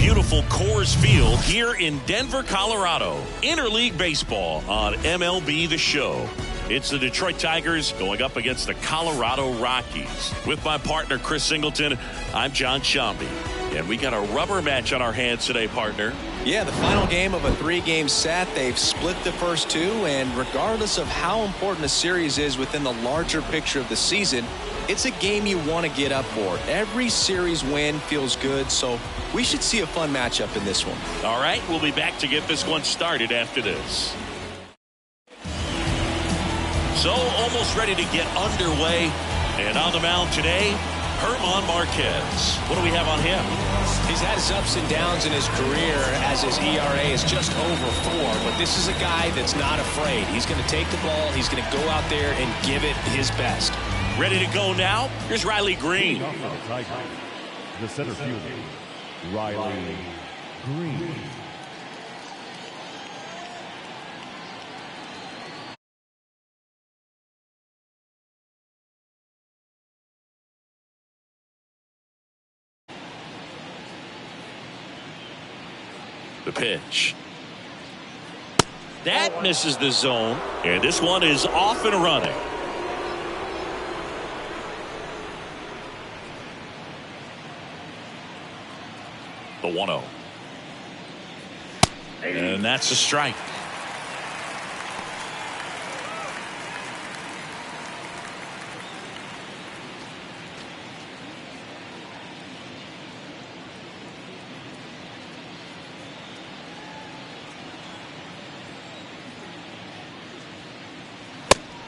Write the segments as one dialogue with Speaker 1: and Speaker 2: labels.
Speaker 1: beautiful Coors Field here in Denver, Colorado. Interleague baseball on MLB The Show. It's the Detroit Tigers going up against the Colorado Rockies. With my partner, Chris Singleton, I'm John Shambi. And we got a rubber match on our hands today, partner.
Speaker 2: Yeah, the final game of a 3-game set. They've split the first two, and regardless of how important a series is within the larger picture of the season, it's a game you want to get up for. Every series win feels good, so we should see a fun matchup in this one.
Speaker 1: All right, we'll be back to get this one started after this. So, almost ready to get underway. And on the mound today, German Marquez. What do we have on him?
Speaker 2: He's had his ups and downs in his career as his ERA is just over 4. But this is a guy that's not afraid. He's going to take the ball. He's going to go out there and give it his best.
Speaker 1: Ready to go now? Here's Riley Green.
Speaker 3: The center fielder, Riley Green.
Speaker 1: The pitch. That misses the zone. And this one is off and running. The 1-0. And that's a strike.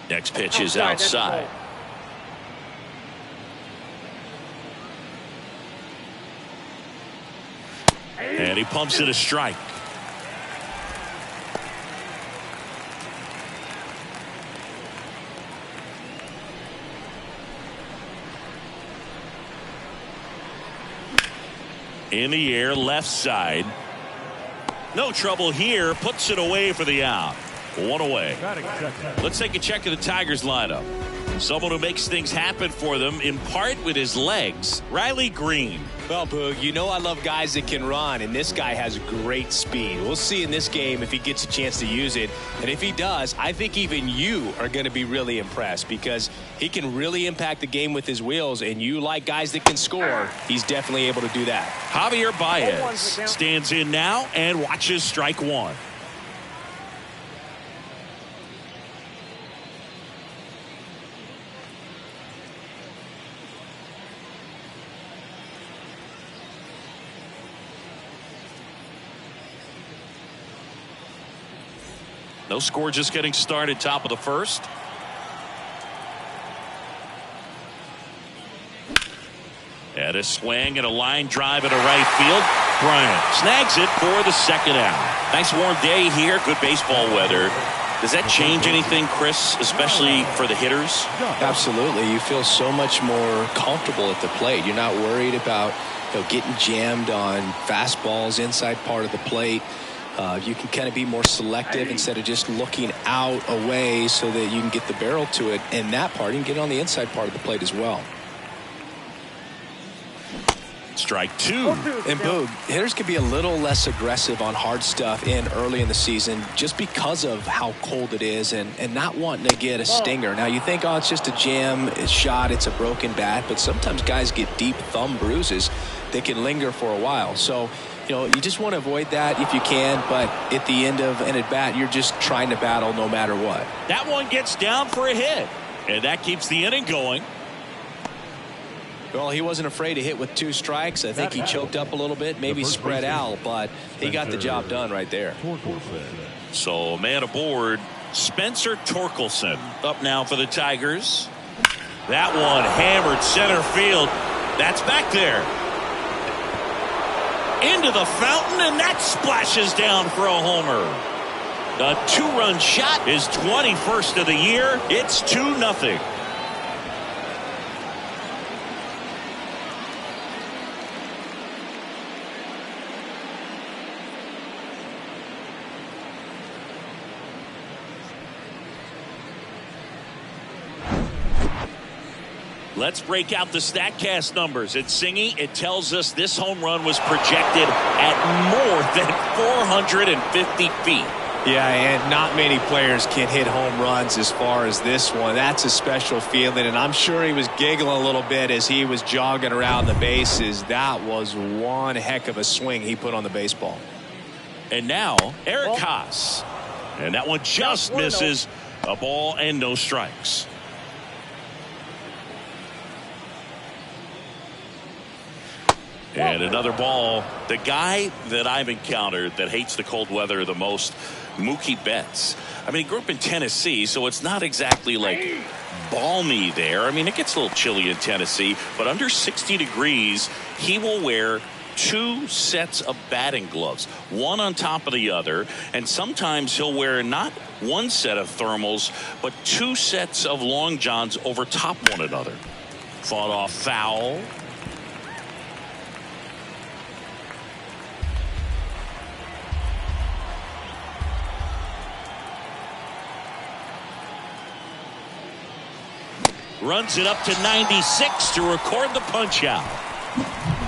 Speaker 1: Next pitch is outside. And he pumps it a strike. In the air, left side. No trouble here. Puts it away for the out. 1 away. Let's take a check of the Tigers lineup. Someone who makes things happen for them, in part with his legs, Riley Green.
Speaker 2: Well, Boog, you know I love guys that can run, and this guy has great speed. We'll see in this game if he gets a chance to use it. And if he does, I think even you are going to be really impressed because he can really impact the game with his wheels, and you like guys that can score, he's definitely able to do that.
Speaker 1: Javier Baez stands in now and watches strike 1. No score, just getting started, top of the first. And a swing and a line drive into right field. Bryant snags it for the second out. Nice warm day here, good baseball weather. Does that change anything, Chris, especially for the hitters?
Speaker 2: Absolutely. You feel so much more comfortable at the plate. You're not worried about getting jammed on fastballs inside part of the plate. You can kind of be more selective instead of just looking out away so that you can get the barrel to it. And that part, you can get on the inside part of the plate as well.
Speaker 1: Strike 2.
Speaker 2: And Boog, hitters can be a little less aggressive on hard stuff early in the season just because of how cold it is and not wanting to get a stinger. Now you think, oh, it's just a jam, it's shot, it's a broken bat, but sometimes guys get deep thumb bruises that can linger for a while. So, you just want to avoid that if you can, but at the end of an at-bat, you're just trying to battle no matter what.
Speaker 1: That one gets down for a hit, and that keeps the inning going.
Speaker 2: Well, he wasn't afraid to hit with 2 strikes. I think he choked up a little bit, maybe spread out, but he got the job done right there.
Speaker 1: So, man aboard, Spencer Torkelson up now for the Tigers. That one hammered center field. That's back there. Into the fountain, and that splashes down for a homer. The 2-run shot is 21st of the year. It's 2-0. Let's break out the StatCast numbers. At Singy, it tells us this home run was projected at more than 450 feet.
Speaker 2: Yeah, and not many players can hit home runs as far as this one. That's a special feeling, and I'm sure he was giggling a little bit as he was jogging around the bases. That was one heck of a swing he put on the baseball.
Speaker 1: And now, Eric Haas. And that one just misses. A ball and no strikes. And another ball. The guy that I've encountered that hates the cold weather the most, Mookie Betts. I mean, he grew up in Tennessee, so it's not exactly like balmy there. I mean, it gets a little chilly in Tennessee, but under 60 degrees, he will wear 2 sets of batting gloves, one on top of the other, and sometimes he'll wear not one set of thermals, but 2 sets of long johns over top one another. Fought off foul. Runs it up to 96 to record the punch out.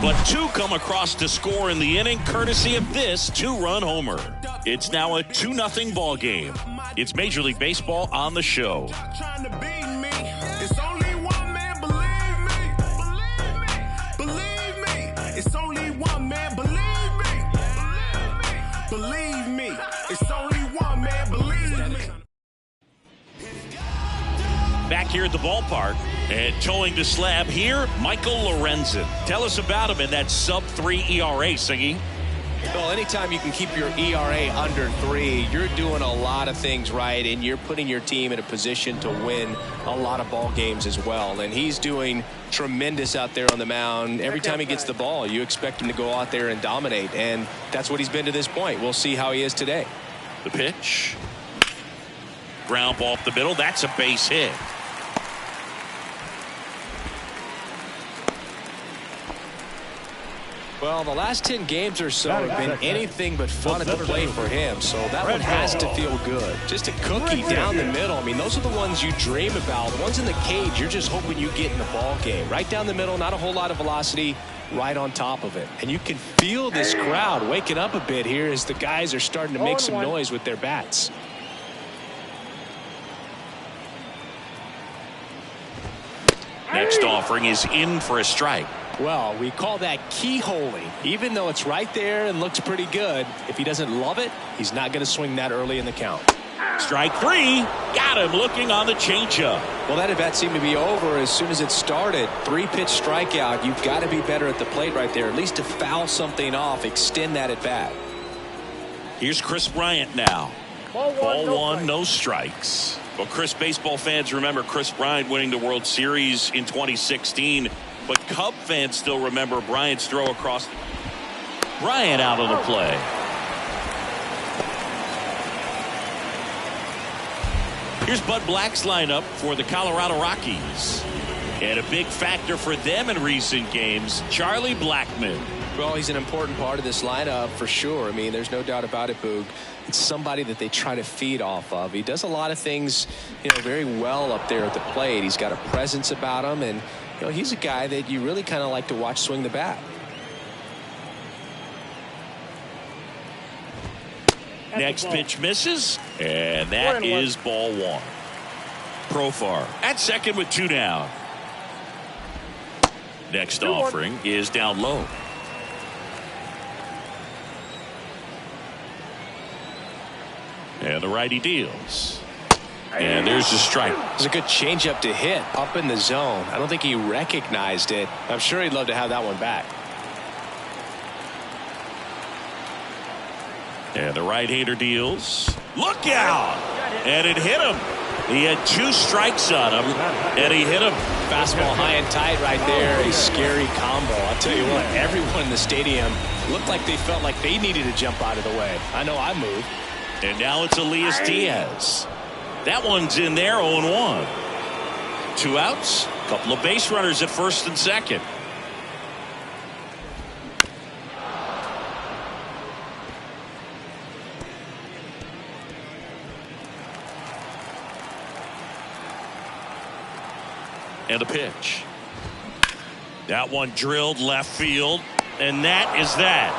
Speaker 1: But 2 come across to score in the inning, courtesy of this 2-run homer. It's now a 2-0 ball game. It's Major League Baseball on the show. Back here at the ballpark and towing the slab here, Michael Lorenzen. Tell us about him in that sub-3 ERA, Siggy.
Speaker 2: Well, anytime you can keep your ERA under 3, you're doing a lot of things right, and you're putting your team in a position to win a lot of ball games as well. And he's doing tremendous out there on the mound. Every time he gets the ball, you expect him to go out there and dominate, and that's what he's been to this point. We'll see how he is today.
Speaker 1: The pitch. Ground ball up the middle. That's a base hit.
Speaker 2: Well, the last 10 games or so have been anything but fun at the plate for him, so that one has to feel good. Just a cookie down the middle. I mean, those are the ones you dream about. The ones in the cage, you're just hoping you get in the ball game. Right down the middle, not a whole lot of velocity, right on top of it. And you can feel this crowd waking up a bit here as the guys are starting to make some noise with their bats.
Speaker 1: Next offering is in for a strike.
Speaker 2: Well, we call that keyholing. Even though it's right there and looks pretty good, if he doesn't love it, he's not going to swing that early in the count.
Speaker 1: Strike 3. Got him looking on the changeup.
Speaker 2: Well, that at-bat seemed to be over as soon as it started. 3-pitch strikeout. You've got to be better at the plate right there, at least to foul something off, extend that at-bat.
Speaker 1: Here's Chris Bryant now. Ball one, no strikes. Well, Chris, baseball fans remember Chris Bryant winning the World Series in 2016. But Cub fans still remember Bryant's throw across. Bryant out on the play. Here's Bud Black's lineup for the Colorado Rockies. And a big factor for them in recent games, Charlie Blackmon.
Speaker 2: Well, he's an important part of this lineup for sure. I mean, there's no doubt about it, Boog. It's somebody that they try to feed off of. He does a lot of things, very well up there at the plate. He's got a presence about him, and he's a guy that you really kind of like to watch swing the bat.
Speaker 1: Next pitch misses, and that is ball 1. Profar at second with 2 down. Next offering is down low. And the righty deals. And there's the strike.
Speaker 2: It's a good changeup to hit up in the zone. I don't think he recognized it. I'm sure he'd love to have that one back.
Speaker 1: And the right-hander deals. Look out! And it hit him. He had 2 strikes on him, and he hit him.
Speaker 2: Fastball high and tight right there. A scary combo. I'll tell you what, everyone in the stadium looked like they felt like they needed to jump out of the way. I know I moved.
Speaker 1: And now it's Elias Diaz. That one's in there, 0-1. 2 outs, couple of base runners at first and second. And the pitch. That one drilled left field, and that is that.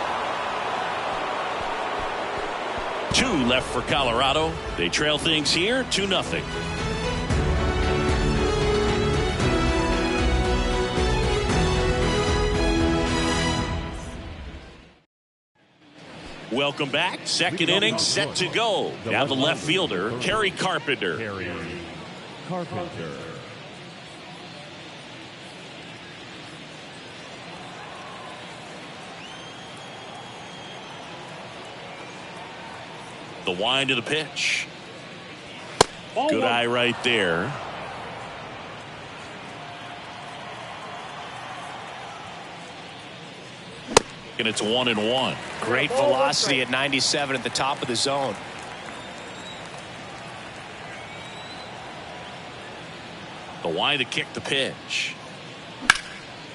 Speaker 1: 2 left for Colorado. They trail things here 2-0. Welcome back. Second inning set to go. Now the left fielder, Kerry Carpenter. The wind of the pitch. Good eye right there. And it's 1-1.
Speaker 2: Great velocity at 97 at the top of the zone.
Speaker 1: The wind to kick the pitch.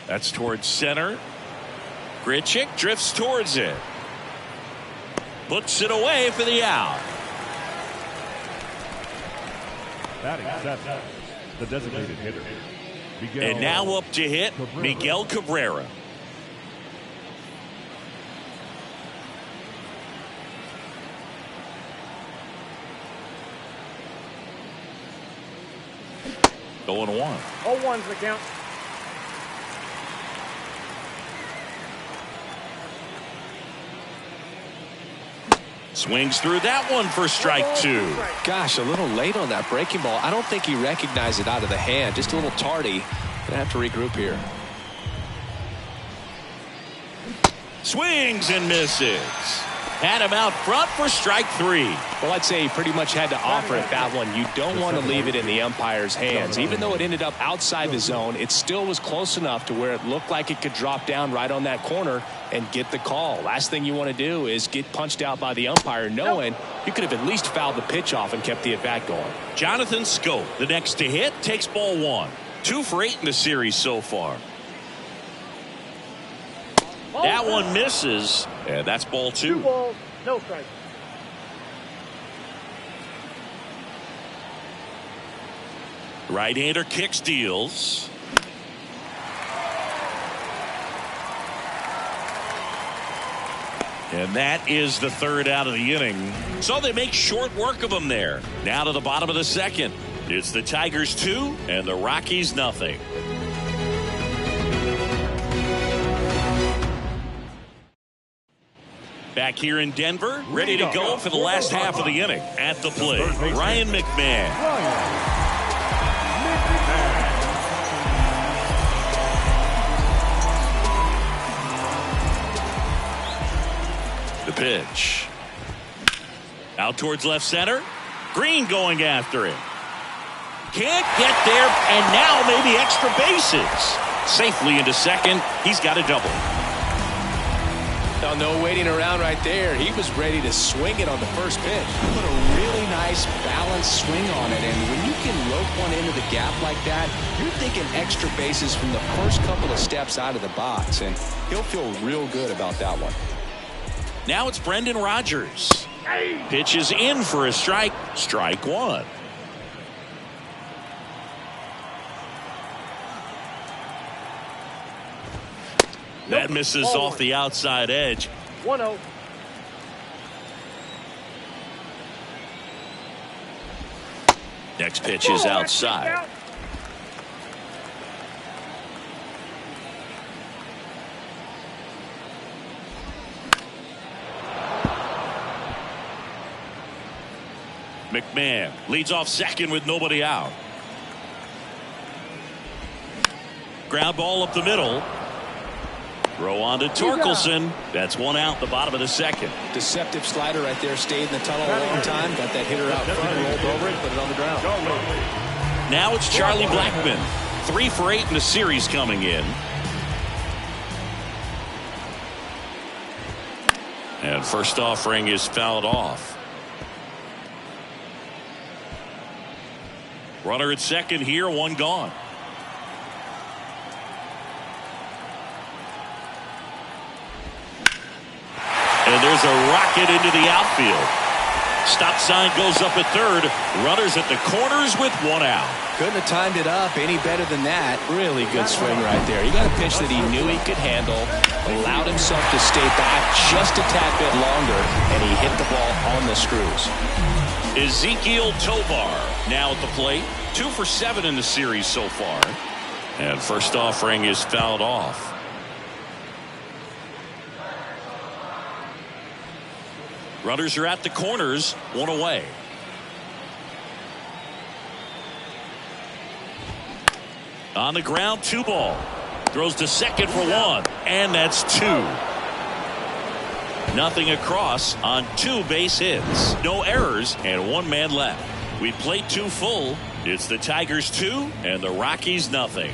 Speaker 1: That's towards center. Grichuk drifts towards it. Puts it away for the out.
Speaker 3: Batting seventh, the designated hitter.
Speaker 1: And now up to hit, Miguel Cabrera. Going 1.
Speaker 4: 0-1's the count.
Speaker 1: Swings through that one for strike 2.
Speaker 2: Gosh, a little late on that breaking ball. I don't think he recognized it out of the hand. Just a little tardy. Gonna have to regroup here.
Speaker 1: Swings and misses. Had him out front for strike 3.
Speaker 2: Well, I'd say he pretty much had to offer at that one. You don't want to leave it in the umpire's hands. Even though it ended up outside the zone, it still was close enough to where it looked like it could drop down right on that corner and get the call. Last thing you want to do is get punched out by the umpire knowing you could have at least fouled the pitch off and kept the at-bat going.
Speaker 1: Jonathan Scope, the next to hit, takes ball 1. 2 for 8 in the series so far. That one misses, and that's ball 2.
Speaker 4: 2 balls, no strikes.
Speaker 1: Right-hander kicks, deals. And that is the 3rd out of the inning. So they make short work of them there. Now to the bottom of the 2nd. It's the Tigers 2 and the Rockies nothing. Back here in Denver, ready to go for the last half of the inning. At the plate, Ryan McMahon. The pitch. Out towards left center. Green going after it. Can't get there, and now maybe extra bases. Safely into second. He's got a double.
Speaker 2: No waiting around right there. He was ready to swing it on the first pitch. He put a really nice balanced swing on it, and when you can rope one into the gap like that, you're thinking extra bases from the first couple of steps out of the box, and he'll feel real good about that one.
Speaker 1: Now it's Brendan Rodgers. Pitches in for a strike. Strike 1. That misses off the outside edge.
Speaker 4: 1-0.
Speaker 1: Next pitch is outside. McMahon leads off second with nobody out. Ground ball up the middle. Throw on to Torkelson. That's 1 out, the bottom of the 2nd.
Speaker 2: Deceptive slider right there. Stayed in the tunnel a long time. Got that hitter out front, rolled over it, put it on the ground.
Speaker 1: Now it's Charlie Blackmon. 3 for 8 in the series coming in. And first offering is fouled off. Runner at second here, 1 gone. And there's a rocket into the outfield. Stop sign goes up at third. Runners at the corners with one out.
Speaker 2: Couldn't have timed it up any better than that. Really good swing right there. He got a pitch that he knew he could handle, allowed himself to stay back just a tad bit longer, and he hit the ball on the screws.
Speaker 1: Ezekiel Tovar now at the plate. 2 for 7 in the series so far. And first offering is fouled off. Runners are at the corners, one away. On the ground, 2 ball. Throws to second for 1, and that's 2. Nothing across on 2 base hits. No errors, and 1 man left. We played 2 full. It's the Tigers 2 and the Rockies nothing.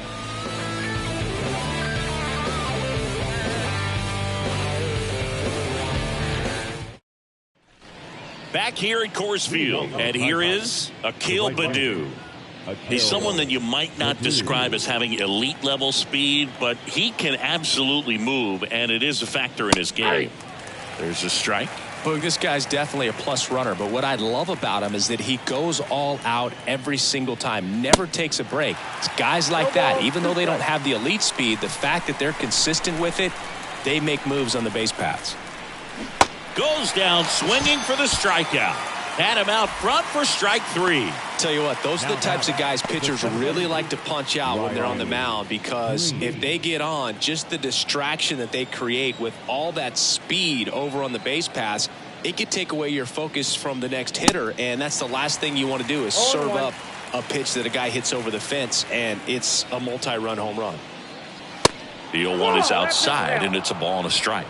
Speaker 1: Back here at Coors Field, and here is Akil Baddoo. He's someone that you might not describe as having elite level speed, but he can absolutely move, and it is a factor in his game. There's a strike.
Speaker 2: Well, this guy's definitely a plus runner, but what I love about him is that he goes all out every single time, never takes a break. It's guys like that, even though they don't have the elite speed, the fact that they're consistent with it, they make moves on the base paths.
Speaker 1: Goes down swinging for the strikeout. Had him out front for strike 3.
Speaker 2: Tell you what, those are the types of guys pitchers really like to punch out when they're on the mound, because if they get on, just the distraction that they create with all that speed over on the base pass, it could take away your focus from the next hitter, and that's the last thing you want to do is serve up a pitch that a guy hits over the fence, and it's a multi-run home run.
Speaker 1: The 0-1 is outside, and it's a ball and a strike.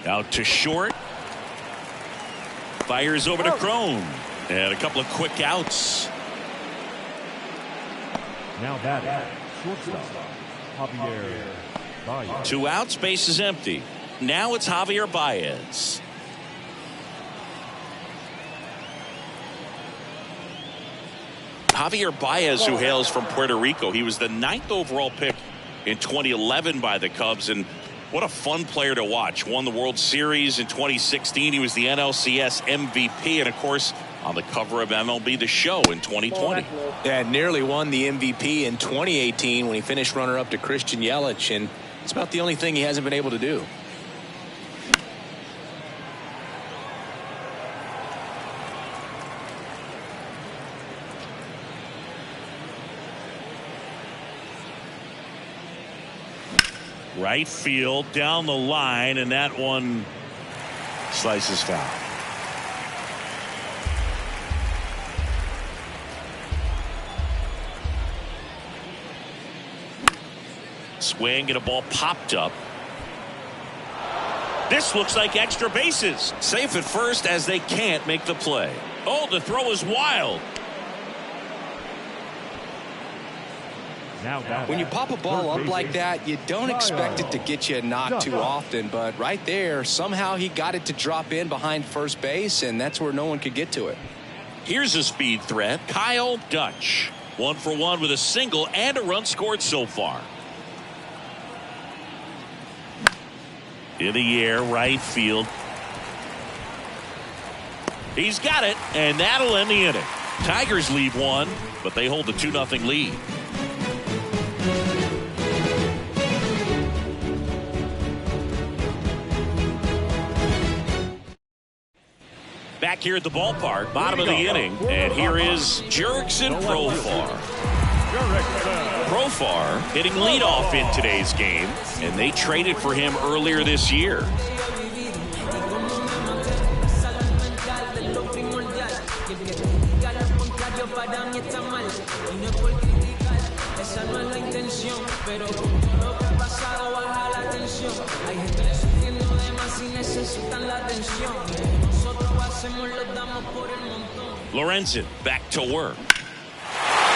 Speaker 1: Out to short. Fires over to Crone. And a couple of quick outs.
Speaker 3: Now batting, shortstop, Javier Baez.
Speaker 1: 2 outs, base is empty. Now it's Javier Baez. Javier Baez, who hails from Puerto Rico. He was the 9th overall pick in 2011 by the Cubs, and what a fun player to watch. Won the World Series in 2016. He was the NLCS MVP, and of course on the cover of MLB The Show in 2020.
Speaker 2: Yeah, nearly won the MVP in 2018 when he finished runner-up to Christian Yelich, and it's about the only thing he hasn't been able to do.
Speaker 1: Right field down the line, and that one slices foul. Swing and a ball popped up. This looks like extra bases. Safe at first as they can't make the play. Oh, the throw is wild.
Speaker 2: When you pop a ball up like that, you don't expect it to get you a knock too often, but right there, somehow he got it to drop in behind first base, and that's where no one could get to it.
Speaker 1: Here's a speed threat, Kyle Dutch. 1 for 1 with a single and a run scored so far. In the air, right field. He's got it, and that'll end the inning. Tigers leave 1, but they hold the 2-0 lead. Back here at the ballpark, bottom of the inning, and here is Jurickson Profar. Profar hitting leadoff in today's game, and they traded for him earlier this year. Lorenzen back to work.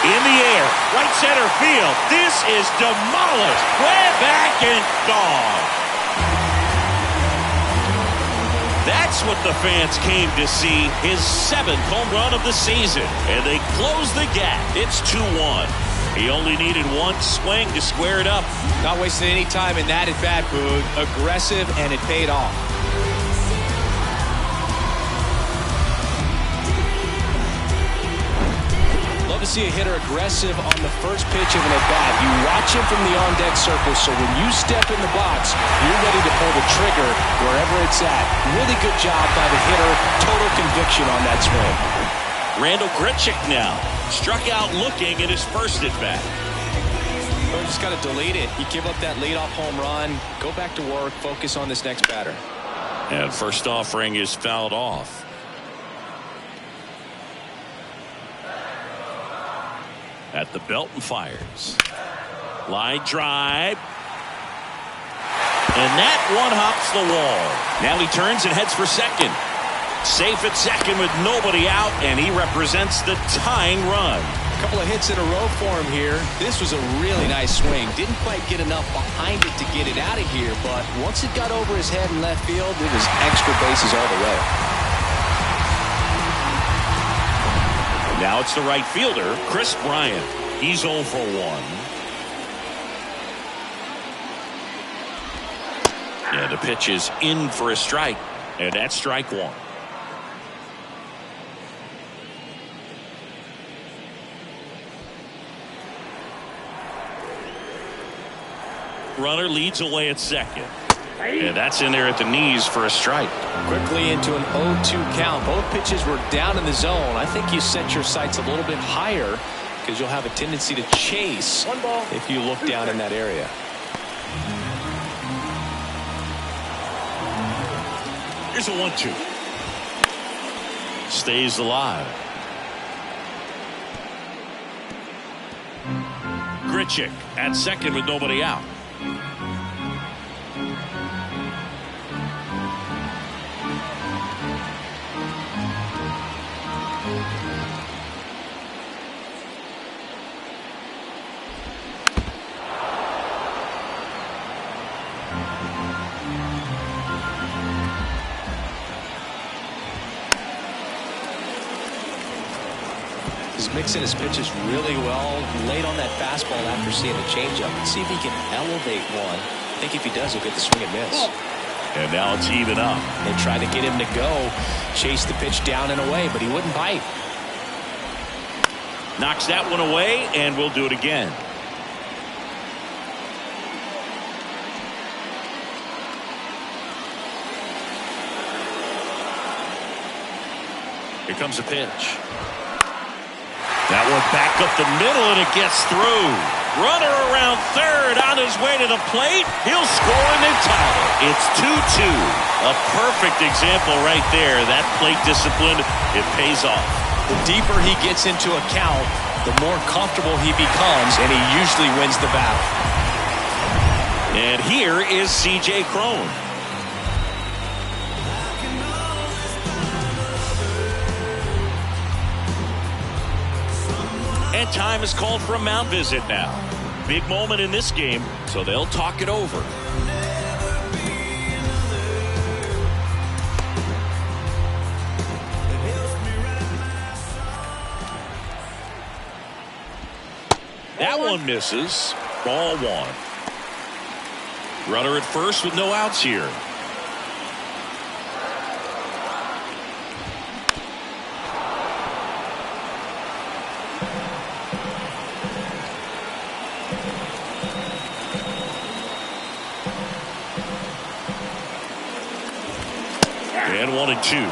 Speaker 1: In the air, right center field. This is demolished. Way back and gone. That's what the fans came to see, his 7th home run of the season. And they close the gap. It's 2-1. He only needed one swing to square it up.
Speaker 2: Not wasting any time in that at-bat, Boog. Aggressive, and it paid off. Love to see a hitter aggressive on the first pitch of an at-bat. You watch him from the on-deck circle, so when you step in the box, you're ready to pull the trigger wherever it's at. Really good job by the hitter. Total conviction on that swing.
Speaker 1: Randall Grichuk now struck out looking at his first at-bat.
Speaker 2: Or just got to delete it. You give up that leadoff home run, go back to work, focus on this next batter.
Speaker 1: And first offering is fouled off. At the belt and fires. Line drive. And that one hops the wall. Now he turns and heads for second. Safe at second with nobody out, and he represents the tying run.
Speaker 2: A couple of hits in a row for him here. This was a really nice swing. Didn't quite get enough behind it to get it out of here, but once it got over his head in left field, it was extra bases all the way.
Speaker 1: Now it's the right fielder, Chris Bryant. He's 0 for 1. And the pitch is in for a strike, and that's strike 1. Runner leads away at second. And that's in there at the knees for a strike.
Speaker 2: Quickly into an 0-2 count. Both pitches were down in the zone. I think you set your sights a little bit higher because you'll have a tendency to chase if you look down in that area.
Speaker 1: Here's a 1-2. Stays alive. Grichuk at second with nobody out.
Speaker 2: He's mixing his pitches really well. Late on that fastball after seeing a changeup. Let's see if he can elevate one. I think if he does, he'll get the swing and miss.
Speaker 1: And now it's even up.
Speaker 2: They tried to get him to go, chase the pitch down and away, but he wouldn't bite.
Speaker 1: Knocks that one away, and we'll do it again. Here comes a pitch. That one back up the middle, and it gets through. Runner around third on his way to the plate. He'll score and then tie it. It's 2-2. A perfect example right there. That plate discipline, it pays off.
Speaker 2: The deeper he gets into a count, the more comfortable he becomes, and he usually wins the battle.
Speaker 1: And here is C.J. Cron. And time is called for a mound visit now. Big moment in this game, so they'll talk it over. That one misses. Ball 1. Runner at first with no outs here. And 1-2.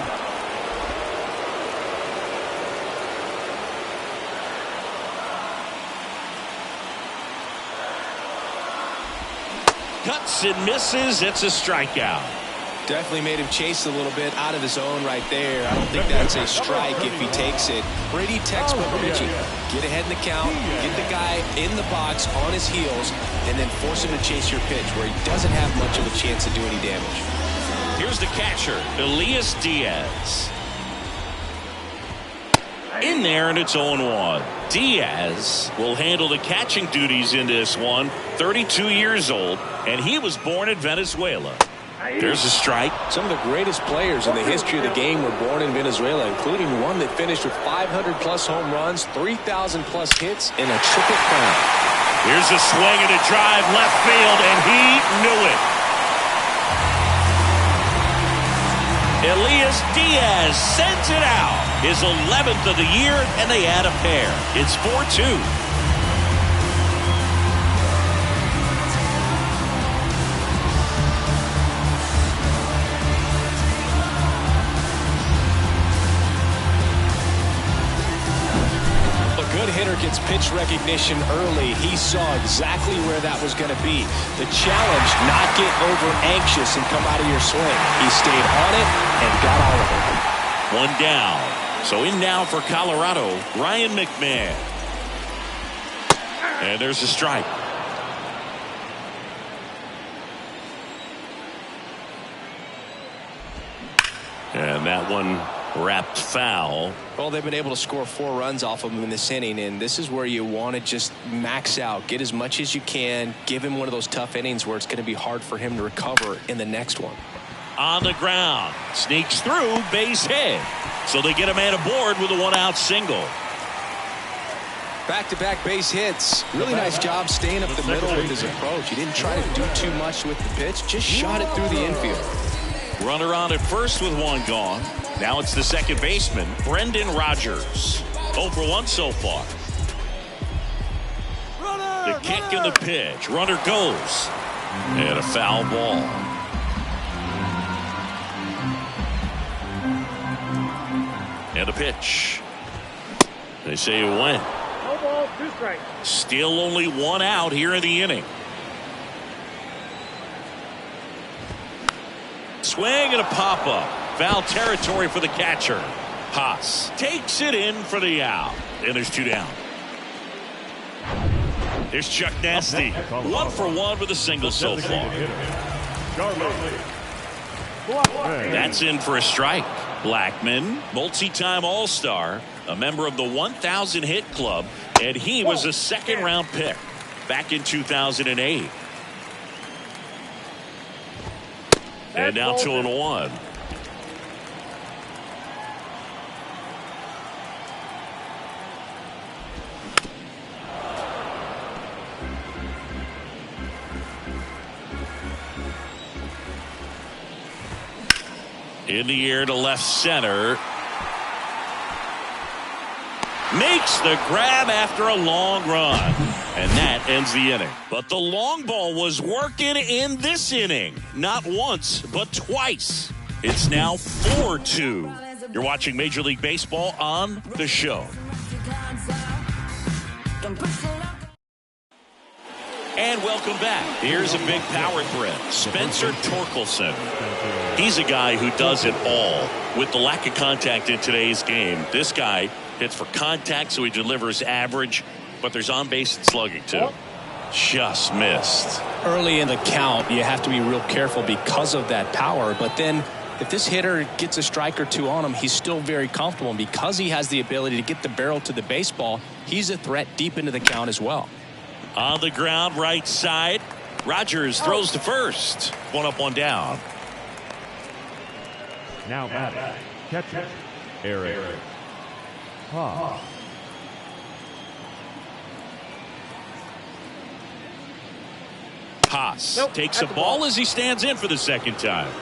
Speaker 1: Cuts and misses. It's a strikeout.
Speaker 2: Definitely made him chase a little bit out of his zone right there. I don't think that's a strike if he takes it. Pretty textbook pitching. Get ahead in the count, get the guy in the box on his heels, and then force him to chase your pitch where he doesn't have much of a chance to do any damage.
Speaker 1: Here's the catcher, Elias Diaz. In there, and it's 0-1. Diaz will handle the catching duties in this one. 32 years old, and he was born in Venezuela. There's a strike.
Speaker 2: Some of the greatest players in the history of the game were born in Venezuela, including one that finished with 500-plus home runs, 3,000-plus hits, and a triple crown.
Speaker 1: Here's a swing and a drive left field, and he knew it. Elias Diaz sends it out. His 11th of the year, and they add a pair. It's 4-2.
Speaker 2: Hitter gets pitch recognition early. He saw exactly where that was going to be. The challenge, not get over anxious and come out of your swing. He stayed on it and got all of it.
Speaker 1: One down. So in now for Colorado, Ryan McMahon. And there's a strike. And that one wrapped foul.
Speaker 2: Well, they've been able to score 4 runs off of him in this inning, and this is where you want to just max out, get as much as you can, give him one of those tough innings where it's going to be hard for him to recover in the next one.
Speaker 1: On the ground, sneaks through, base hit. So they get a man aboard with a 1-out single.
Speaker 2: Back-to-back base hits. Really nice job staying up the middle with his approach. He didn't try to do too much with the pitch, just shot it through the infield.
Speaker 1: Runner on at first with one gone. Now it's the second baseman, Brendan Rodgers. 0 for 1 so far. The kick and the pitch. Runner goes. And a foul ball. And a pitch. They say it went.
Speaker 4: No ball, 2 strikes.
Speaker 1: Still only 1 out here in the inning. Swing and a pop-up. Foul territory for the catcher. Haas takes it in for the out. And there's 2 down. There's Chuck Nasty. 1 for 1 with a single so far. That's in for a strike. Blackman, multi-time All-Star, a member of the 1,000 hit club, and he was a second-round pick back in 2008. And now 2-1. In the air to left center. Makes the grab after a long run. And that ends the inning. But the long ball was working in this inning. Not once, but twice. It's now 4-2. You're watching Major League Baseball on The Show. And welcome back. Here's a big power threat. Spencer Torkelson. He's a guy who does it all. With the lack of contact in today's game, this guy hits for contact, so he delivers average, but there's on-base and slugging, too. Just missed.
Speaker 2: Early in the count, you have to be real careful because of that power, but then if this hitter gets a strike or 2 on him, he's still very comfortable, and because he has the ability to get the barrel to the baseball, he's a threat deep into the count as well.
Speaker 1: On the ground, right side. Rodgers throws to first. 1 up, 1 down.
Speaker 3: Now batting, catcher, Eric Haas.
Speaker 1: Haas takes a ball as he stands in for the second time.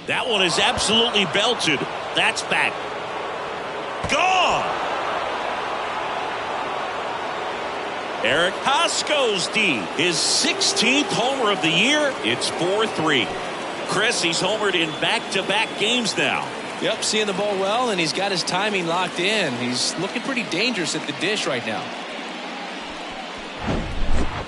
Speaker 1: That one is absolutely belted. That's back. Gone. Eric Haas goes deep. His 16th homer of the year. It's 4-3. Chris, he's homered in back-to-back games now.
Speaker 2: Yep, seeing the ball well, and he's got his timing locked in. He's looking pretty dangerous at the dish right now.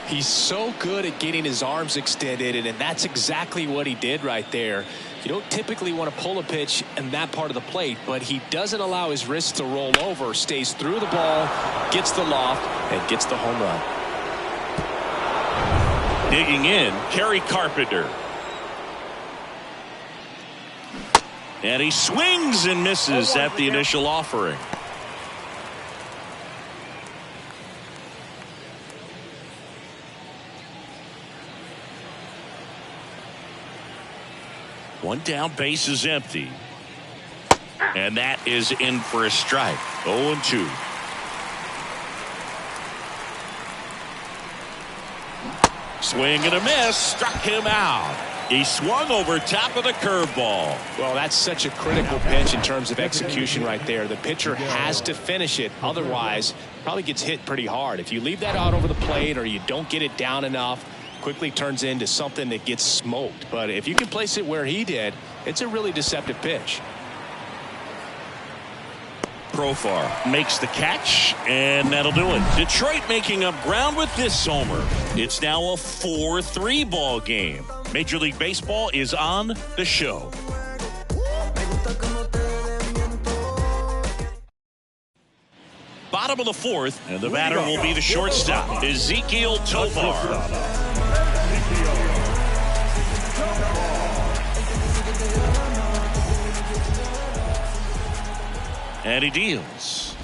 Speaker 2: He's so good at getting his arms extended, and that's exactly what he did right there. You don't typically want to pull a pitch in that part of the plate, but he doesn't allow his wrists to roll over, stays through the ball, gets the loft, and gets the home run.
Speaker 1: Digging in, Kerry Carpenter. And he swings and misses at the initial offering. One down, base is empty. And that is in for a strike. 0-2. Swing and a miss. Struck him out. He swung over top of the curveball.
Speaker 2: Well, that's such a critical pitch in terms of execution right there. The pitcher has to finish it. Otherwise, probably gets hit pretty hard. If you leave that out over the plate or you don't get it down enough, quickly turns into something that gets smoked. But if you can place it where he did, it's a really deceptive pitch.
Speaker 1: Profar makes the catch, and that'll do it. Detroit making up ground with this homer. It's now a 4-3 ball game. Major League Baseball is on the show. Bottom of the fourth, and the batter will be the shortstop, Ezekiel Tovar. And he deals.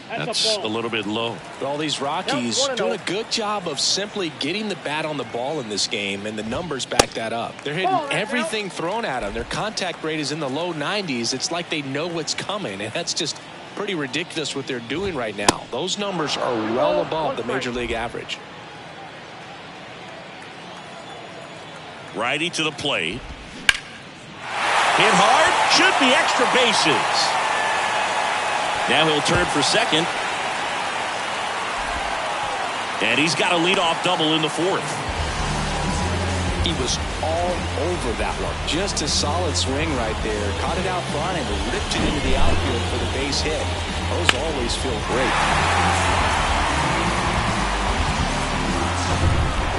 Speaker 1: That's a little bit low.
Speaker 2: Well, these Rockies doing a good job of simply getting the bat on the ball in this game, and the numbers back that up. They're hitting everything thrown at them. Their contact rate is in the low 90s. It's like they know what's coming, and that's just pretty ridiculous what they're doing right now. Those numbers are well above the major league average.
Speaker 1: Righty to the plate. Hit hard. Should be extra bases. Now he'll turn for second. And he's got a leadoff double in the fourth.
Speaker 2: He was all over that one. Just a solid swing right there. Caught it out front and ripped it into the outfield for the base hit. Those always feel great.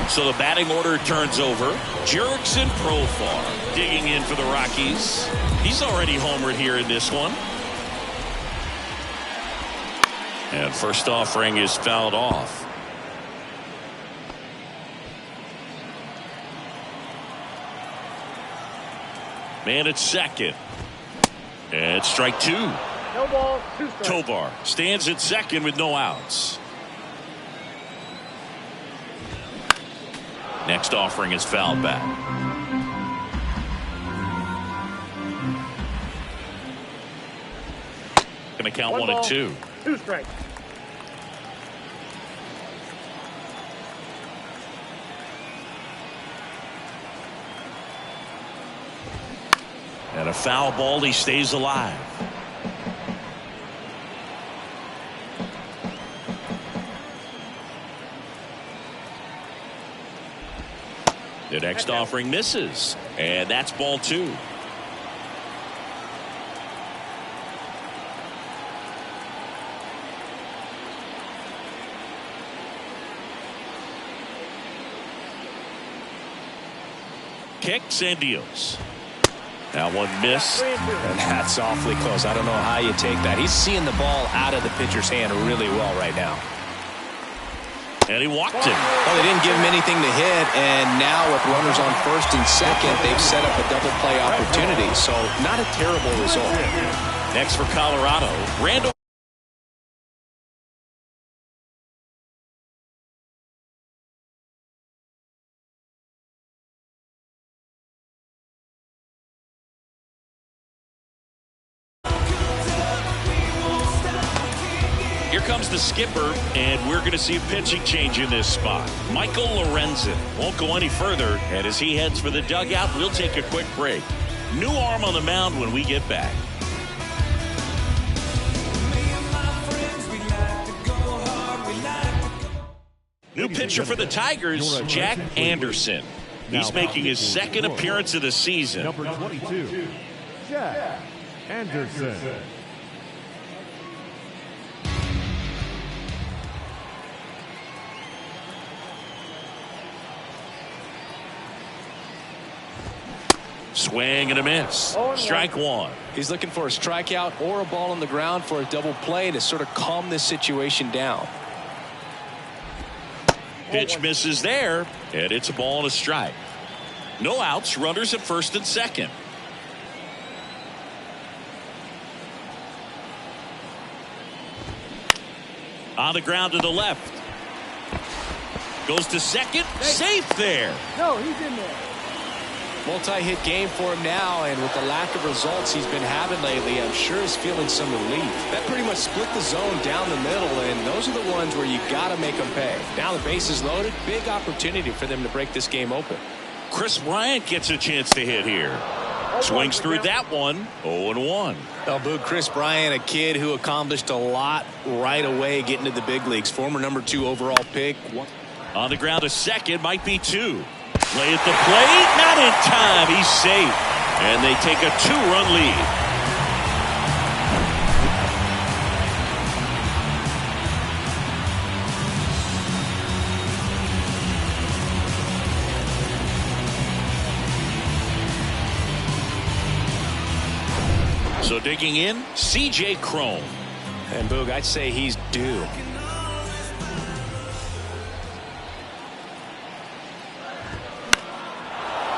Speaker 1: So the batting order turns over. Jurickson Profar digging in for the Rockies. He's already homered here in this one. And first offering is fouled off. Man at second. And strike two.
Speaker 4: No ball, 2 strikes.
Speaker 1: Tovar stands at second with no outs. Next offering is fouled back. Going to count 1 and 2.
Speaker 4: 2 strikes.
Speaker 1: And a foul ball. He stays alive. The next offering misses. And that's ball 2. Kicks and deals. That one missed.
Speaker 2: And that's awfully close. I don't know how you take that. He's seeing the ball out of the pitcher's hand really well right now.
Speaker 1: And he walked him.
Speaker 2: Well, they didn't give him anything to hit, and now with runners on first and second, they've set up a double play opportunity. So not a terrible result.
Speaker 1: Next for Colorado, Randall. Here comes the skipper, and we're going to see a pitching change in this spot. Michael Lorenzen won't go any further, and as he heads for the dugout, we'll take a quick break. New arm on the mound when we get back. New pitcher for the Tigers, Jack Anderson. He's making his second appearance of the season.
Speaker 3: Number 22, Jack Anderson.
Speaker 1: Swing and a miss. Strike 1.
Speaker 2: He's looking for a strikeout or a ball on the ground for a double play to sort of calm this situation down.
Speaker 1: Pitch misses there, and it's a ball and a strike. No outs, runners at first and second. On the ground to the left. Goes to second, safe there.
Speaker 4: No, he's in there.
Speaker 2: Multi-hit game for him now, and with the lack of results he's been having lately, I'm sure he's feeling some relief. That pretty much split the zone down the middle, and those are the ones where you got to make them pay. Now the base is loaded, big opportunity for them to break this game open.
Speaker 1: Chris Bryant gets a chance to hit here. Swings through that one. 0-1.
Speaker 2: Well, Boog, Chris Bryant, a kid who accomplished a lot right away getting to the big leagues. Former #2 overall pick.
Speaker 1: On the ground to second, might be 2. Play at the plate, not in time. He's safe. And they take a 2-run lead. So digging in, C.J. Cron.
Speaker 2: And Boog, I'd say he's due.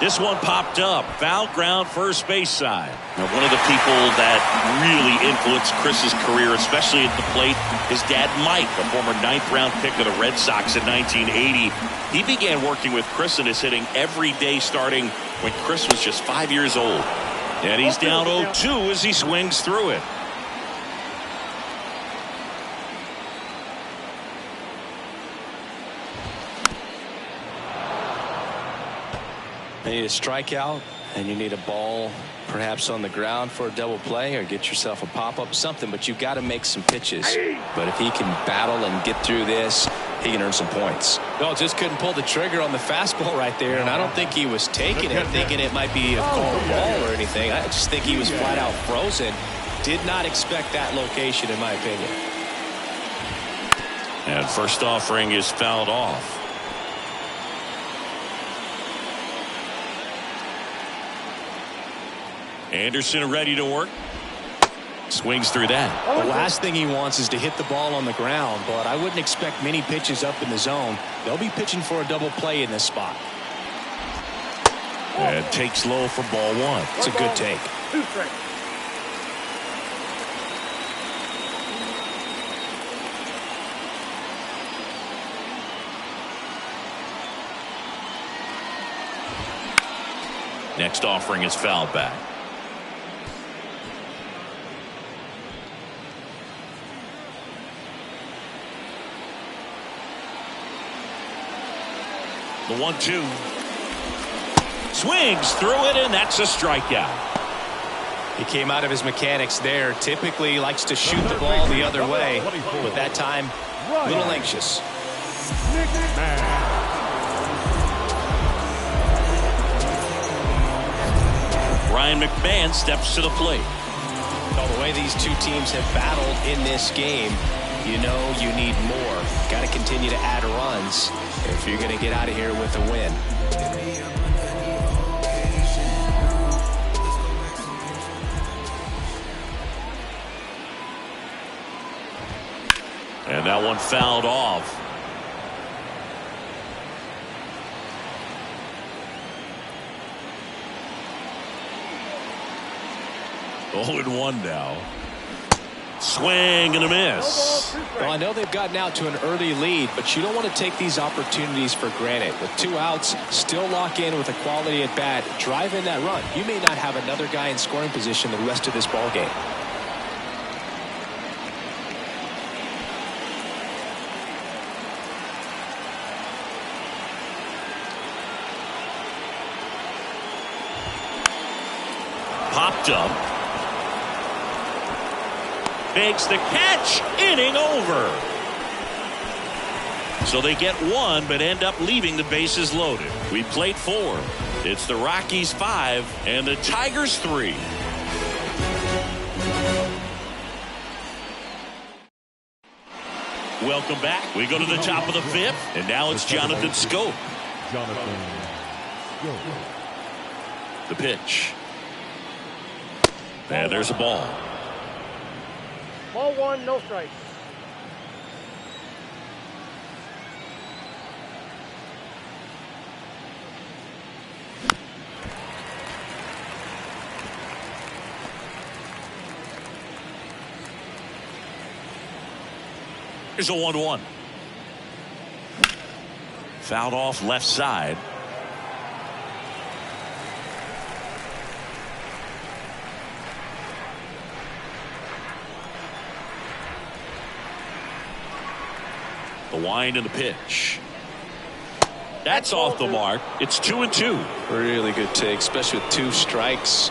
Speaker 1: This one popped up. Foul ground, first base side. Now, one of the people that really influenced Chris's career, especially at the plate, his dad Mike, a former 9th-round pick of the Red Sox in 1980. He began working with Chris in his hitting every day starting when Chris was just 5 years old. And he's down 0-2 as he swings through it.
Speaker 2: You need a strikeout, and you need a ball perhaps on the ground for a double play, or get yourself a pop-up, something, but you've got to make some pitches. But if he can battle and get through this, he can earn some points. Well, just couldn't pull the trigger on the fastball right there, and I don't think he was taking it, thinking it might be a called ball or anything. I just think he was flat out frozen. Did not expect that location, in my opinion.
Speaker 1: And first offering is fouled off. Anderson ready to work. Swings through that.
Speaker 2: The last thing he wants is to hit the ball on the ground, but I wouldn't expect many pitches up in the zone. They'll be pitching for a double play in this spot.
Speaker 1: And takes low for ball 1.
Speaker 2: It's a good take.
Speaker 4: 2 strikes.
Speaker 1: Next offering is fouled back. The 1-2. Swings through it, and that's a strikeout.
Speaker 2: He came out of his mechanics there. Typically likes to shoot the ball the other way, but that time a little anxious.
Speaker 1: Ryan McMahon steps to the plate.
Speaker 2: Well, the way these two teams have battled in this game, you know you need more. Got to continue to add runs if you're going to get out of here with a win.
Speaker 1: And that one fouled off. Oh, and 1 now. Swing and a miss.
Speaker 2: Well, I know they've gotten out to an early lead, but you don't want to take these opportunities for granted. With 2 outs, still lock in with a quality at bat, drive in that run. You may not have another guy in scoring position the rest of this ball game.
Speaker 1: Popped up. Makes the catch. Inning over. So they get 1, but end up leaving the bases loaded. We played 4. It's the Rockies 5 and the Tigers 3. Welcome back. We go to the top of the 5th, and now it's Jonathan Schoop. The pitch. And there's a ball.
Speaker 4: Ball 1, no strikes.
Speaker 1: Here's a 1-1. Fouled off left side. The wind and the pitch. That's off the mark. It's 2-2.
Speaker 2: Really good take, especially with 2 strikes.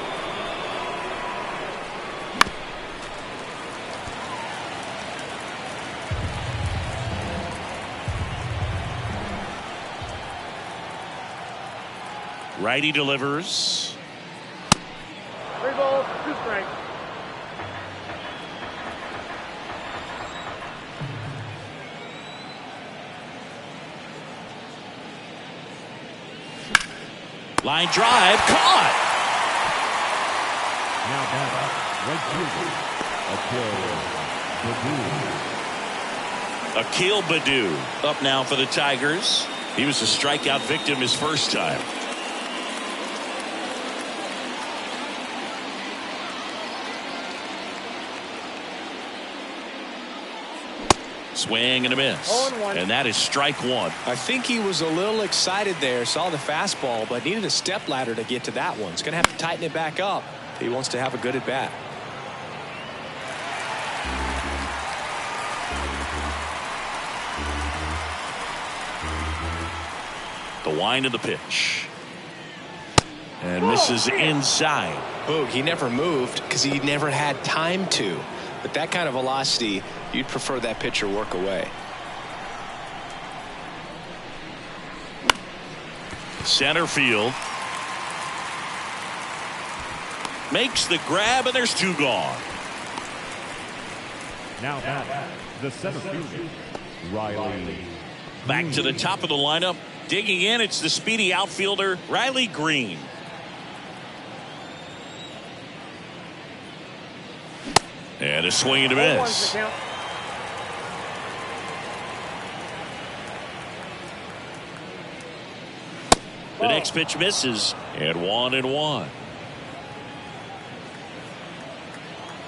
Speaker 1: Righty delivers.
Speaker 4: 3 balls, 2 strikes.
Speaker 1: Line drive, caught.
Speaker 3: Now back, right fielder,
Speaker 1: Akil Baddoo up now for the Tigers. He was a strikeout victim his first time. Swing and a miss.
Speaker 4: 0-1.
Speaker 1: And that is strike 1.
Speaker 2: I think he was a little excited there, saw the fastball, but needed a step ladder to get to that one. He's going to have to tighten it back up if he wants to have a good at bat.
Speaker 1: The wind of the pitch. And misses inside.
Speaker 2: Boog, he never moved because he never had time to. But that kind of velocity, you'd prefer that pitcher work away.
Speaker 1: Center field. Makes the grab, and there's 2 gone.
Speaker 3: now back, the center fielder, Riley.
Speaker 1: Back to the top of the lineup. Digging in, it's the speedy outfielder, Riley Green. And a swing and a
Speaker 4: 0-1's
Speaker 1: miss.
Speaker 4: the count.
Speaker 1: The next pitch misses, and 1-1.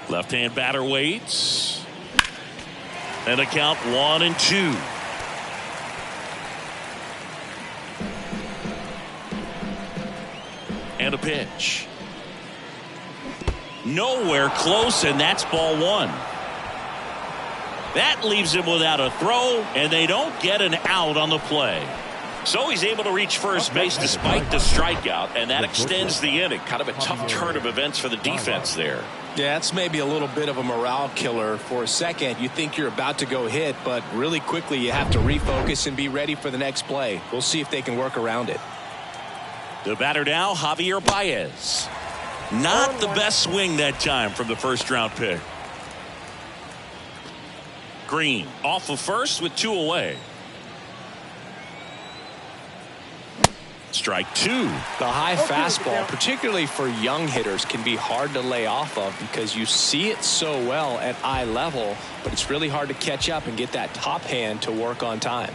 Speaker 1: Left-hand batter waits. And the count 1-2. And a pitch. Nowhere close, and that's ball 1. That leaves him without a throw, and they don't get an out on the play. So he's able to reach first base despite the strikeout, and that extends the inning. Kind of a tough turn of events for the defense there.
Speaker 2: Yeah, it's maybe a little bit of a morale killer. For a second, you think you're about to go hit, but really quickly you have to refocus and be ready for the next play. We'll see if they can work around it.
Speaker 1: The batter now, Javier Baez. Not the best swing that time from the first-round pick. Green off of first with 2 away. Strike 2.
Speaker 2: The high fastball, particularly for young hitters, can be hard to lay off of because you see it so well at eye level, but it's really hard to catch up and get that top hand to work on time.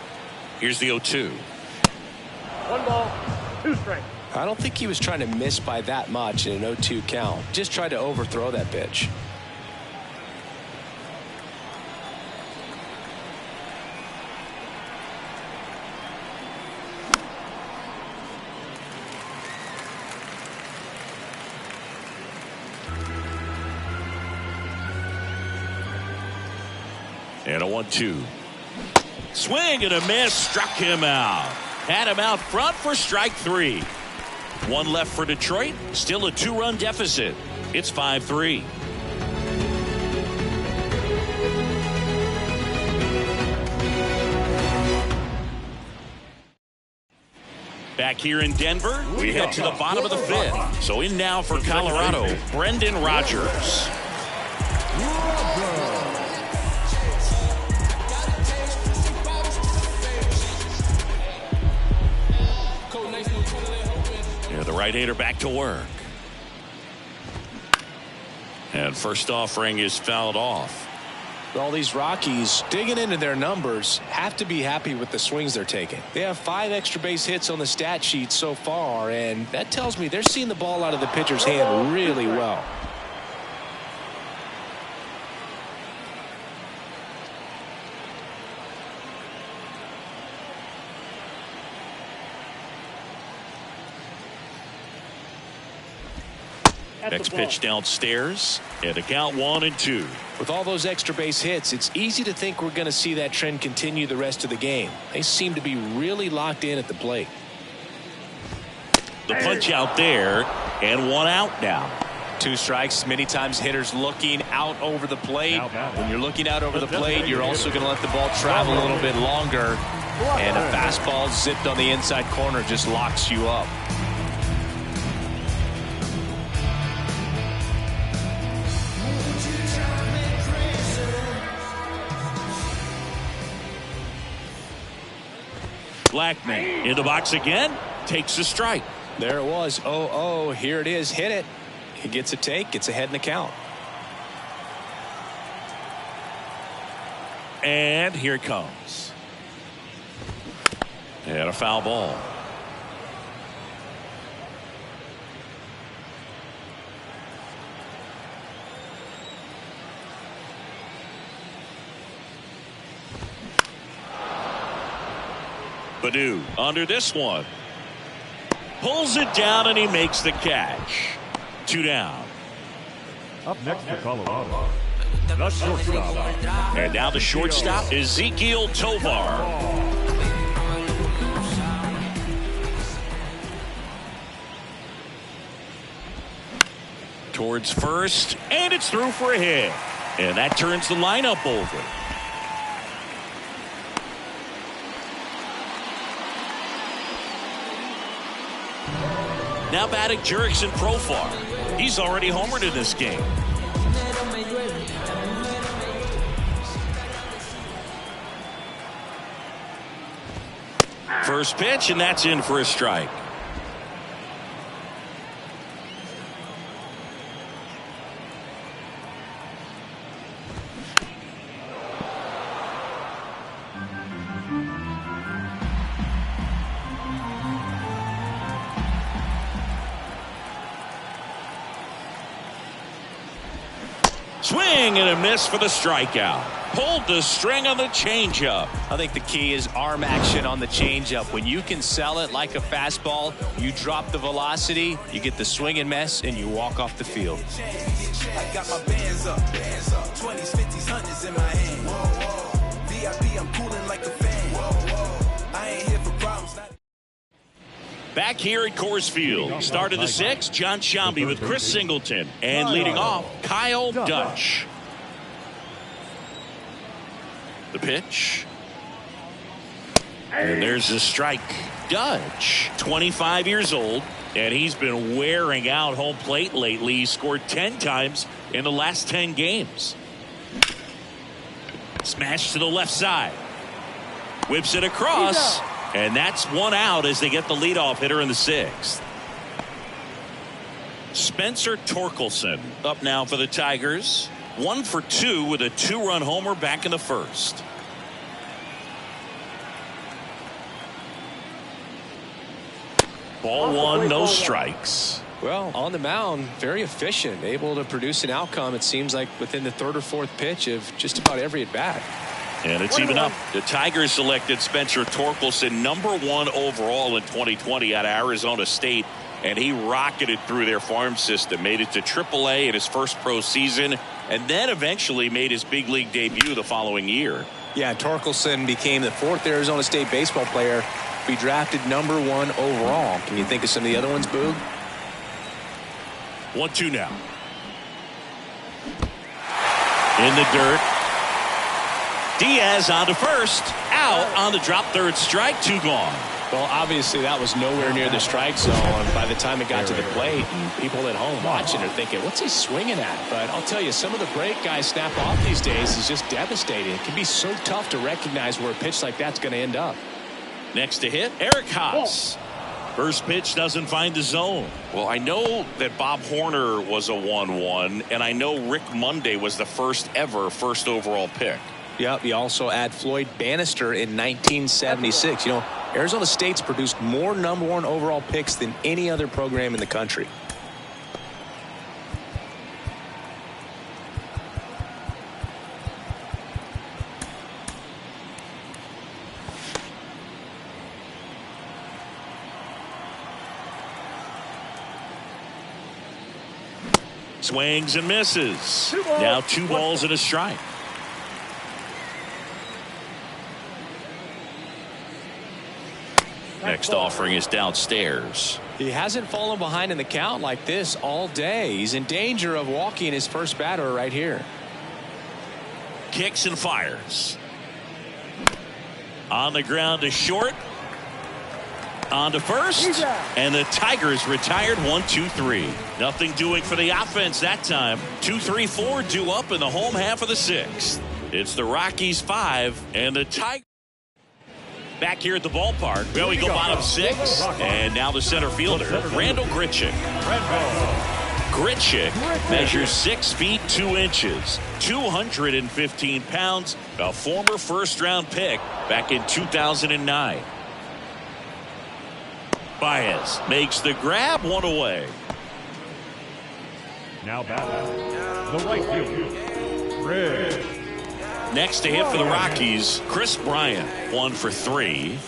Speaker 1: Here's the 0-2.
Speaker 4: 1 ball, 2 strikes.
Speaker 2: I don't think he was trying to miss by that much in an 0-2 count. Just tried to overthrow that pitch.
Speaker 1: And a 1-2. Swing and a miss. Struck him out. Had him out front for strike 3. 1 left for Detroit. Still a 2-run deficit. It's 5-3. Back here in Denver, we head to the bottom of the 5th. So in now for Colorado, Brendan Rodgers. The right-hander back to work. And first offering is fouled off.
Speaker 2: All these Rockies digging into their numbers have to be happy with the swings they're taking. They have 5 extra base hits on the stat sheet so far, and that tells me they're seeing the ball out of the pitcher's hand really well.
Speaker 1: Next pitch downstairs, and a count 1-2.
Speaker 2: With all those extra base hits, it's easy to think we're going to see that trend continue the rest of the game. They seem to be really locked in at the plate.
Speaker 1: The punch out there, and 1 out now.
Speaker 2: 2 strikes. Many times hitters looking out over the plate. When you're looking out over the plate, you're also going to let the ball travel a little bit longer. And a fastball zipped on the inside corner just locks you up.
Speaker 1: Blackman in the box again, takes a strike.
Speaker 2: There it was. 0-0. Here it is. Hit it. He gets a take, gets ahead in the count.
Speaker 1: And here it comes. And a foul ball. Baду under this one. Pulls it down and he makes the catch. 2 down.
Speaker 3: Up next for Colorado, the shortstop.
Speaker 1: And now the shortstop, Ezekiel Tovar. Towards first, and it's through for a hit. And that turns the lineup over. Now batting Jurickson Profar. He's already homered in this game. First pitch, and that's in for a strike. Swing and a miss for the strikeout. Pulled the string on the changeup.
Speaker 2: I think the key is arm action on the changeup. When you can sell it like a fastball, you drop the velocity, you get the swing and miss, and you walk off the field.
Speaker 5: I got my bands up, 20s, 50s, 100s in my hand. VIP, I'm cooling like a fan. I ain't here for problems.
Speaker 1: Back here at Coors Field. Start of the 6th, John Shambi with Chris Singleton. And leading off, Kyle Dutch. The pitch. And there's a strike. Dutch, 25 years old, and he's been wearing out home plate lately. He scored 10 times in the last 10 games. Smash to the left side. Whips it across. And that's 1 out as they get the leadoff hitter in the 6th. Spencer Torkelson up now for the Tigers. 1 for 2 with a 2-run homer back in the 1st. Ball 1, no strikes.
Speaker 2: Well, on the mound, very efficient, able to produce an outcome, it seems like, within the 3rd or 4th pitch of just about every at-bat.
Speaker 1: And it's even up. The Tigers selected Spencer Torkelson #1 overall in 2020 out of Arizona State, and he rocketed through their farm system, made it to AAA in his first pro season, and then eventually made his big league debut the following year.
Speaker 2: Yeah, Torkelson became the 4th Arizona State baseball player to be drafted #1 overall. Can you think of some of the other ones, Boog?
Speaker 1: 1-2 now. In the dirt. Diaz on to first. Out on the drop, 3rd strike, 2 gone.
Speaker 2: Well, obviously that was nowhere near the strike zone by the time it got to the plate. And people at home watching are thinking, what's he swinging at? But I'll tell you, some of the break guys snap off these days is just devastating. It can be so tough to recognize where a pitch like that's going to end up.
Speaker 1: Next to hit, Eric Haas. First pitch doesn't find the zone. Well, I know that Bob Horner was a 1-1, and I know Rick Monday was the first overall pick.
Speaker 2: Yep, you also add Floyd Bannister in 1976. You know, Arizona State's produced more #1 overall picks than any other program in the country.
Speaker 1: Swings and misses.
Speaker 4: 2 balls.
Speaker 1: Now 2 balls and a strike. Next offering is downstairs.
Speaker 2: He hasn't fallen behind in the count like this all day. He's in danger of walking his first batter right here.
Speaker 1: Kicks and fires. On the ground to short. On to first. And the Tigers retired 1-2-3. Nothing doing for the offense that time. 2-3-4 due up in the home half of the 6th. It's the Rockies 5 and the Tigers. Back here at the ballpark. Well, we go bottom 6. And now the center fielder, Randall Grichuk. Grichuk measures 6 feet 2 inches, 215 pounds, a former first-round pick back in 2009. Baez makes the grab, 1 away.
Speaker 3: Now batting, the right fielder, Red.
Speaker 1: Next to hit for the Rockies, Chris Bryant, 1 for 3.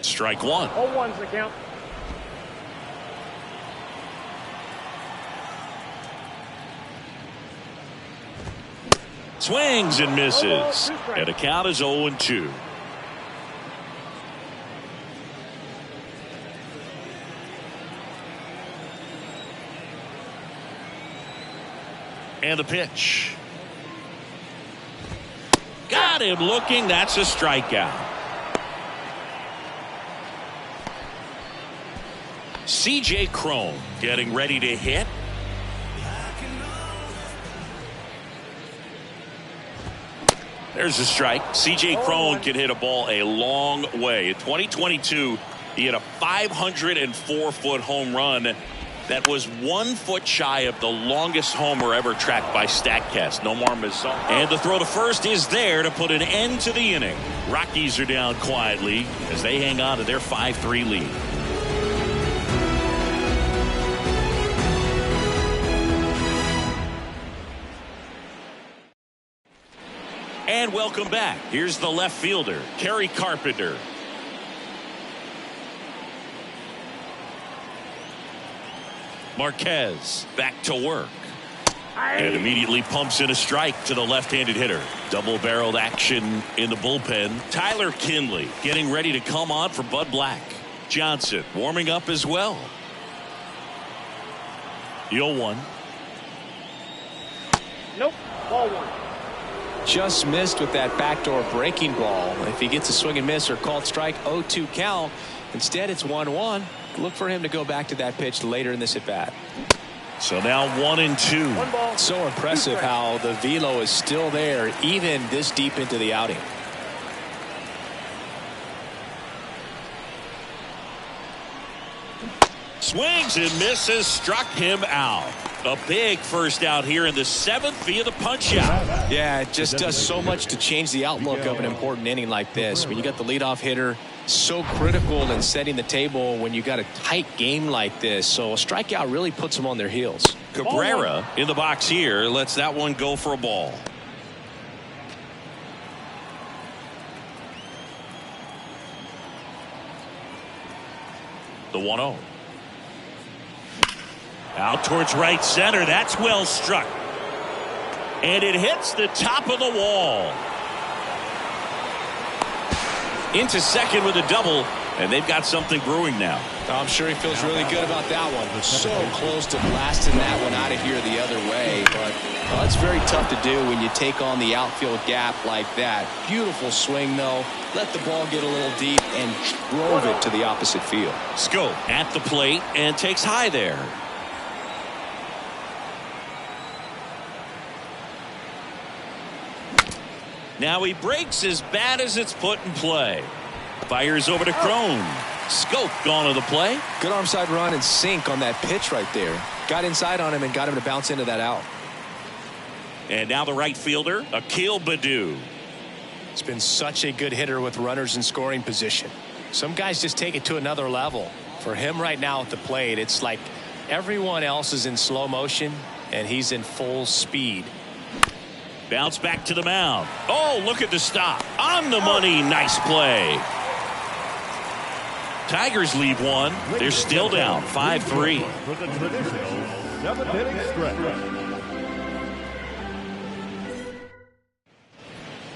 Speaker 1: Strike 1.
Speaker 4: 0-1's the count.
Speaker 1: Swings and misses. And the count is 0-2. And the pitch. Got him looking. That's a strikeout. C.J. Cron getting ready to hit. There's a strike. C.J. Cron can hit a ball a long way. In 2022, he hit a 504-foot home run. That was 1 foot shy of the longest homer ever tracked by StatCast. Nomar Mazar. And the throw to first is there to put an end to the inning. Rockies are down quietly as they hang on to their 5-3 lead. And welcome back. Here's the left fielder, Kerry Carpenter. Marquez back to work. And immediately pumps in a strike to the left-handed hitter. Double-barreled action in the bullpen. Tyler Kinley getting ready to come on for Bud Black. Johnson warming up as well. 0-1.
Speaker 4: Nope. Ball 1.
Speaker 2: Just missed with that backdoor breaking ball. If he gets a swing and miss or called strike, 0-2 count. Instead, it's 1-1. Look for him to go back to that pitch later in this at bat.
Speaker 1: So now 1-2.
Speaker 4: 1 ball.
Speaker 2: So impressive how the velo is still there even this deep into the outing.
Speaker 1: Swings and misses, struck him out. A big first out here in the 7th via the punch out.
Speaker 2: Yeah, it just does so much to change the outlook of an important inning like this. When you got the leadoff hitter, so critical in setting the table when you got a tight game like this. So a strikeout really puts them on their heels.
Speaker 1: Cabrera in the box here lets that one go for a ball. The 1-0. Out towards right center. That's well struck. And it hits the top of the wall. Into second with a double. And they've got something brewing now.
Speaker 2: I'm sure he feels really good about that one. He's so close to blasting that one out of here the other way. But it's very tough to do when you take on the outfield gap like that. Beautiful swing, though. Let the ball get a little deep and drove it to the opposite field.
Speaker 1: Scope at the plate and takes high there. Now he breaks as bad as it's put in play. Fires over to Cron. Scope gone to the play.
Speaker 2: Good arm side run and sink on that pitch right there. Got inside on him and got him to bounce into that out.
Speaker 1: And now the right fielder, Akil Baddoo.
Speaker 2: It's been such a good hitter with runners in scoring position. Some guys just take it to another level. For him right now at the plate, it's like everyone else is in slow motion and he's in full speed.
Speaker 1: Bounce back to the mound. Oh, look at the stop. On the money. Nice play. Tigers leave one. They're still down 5-3.
Speaker 3: For the traditional 7th-inning stretch.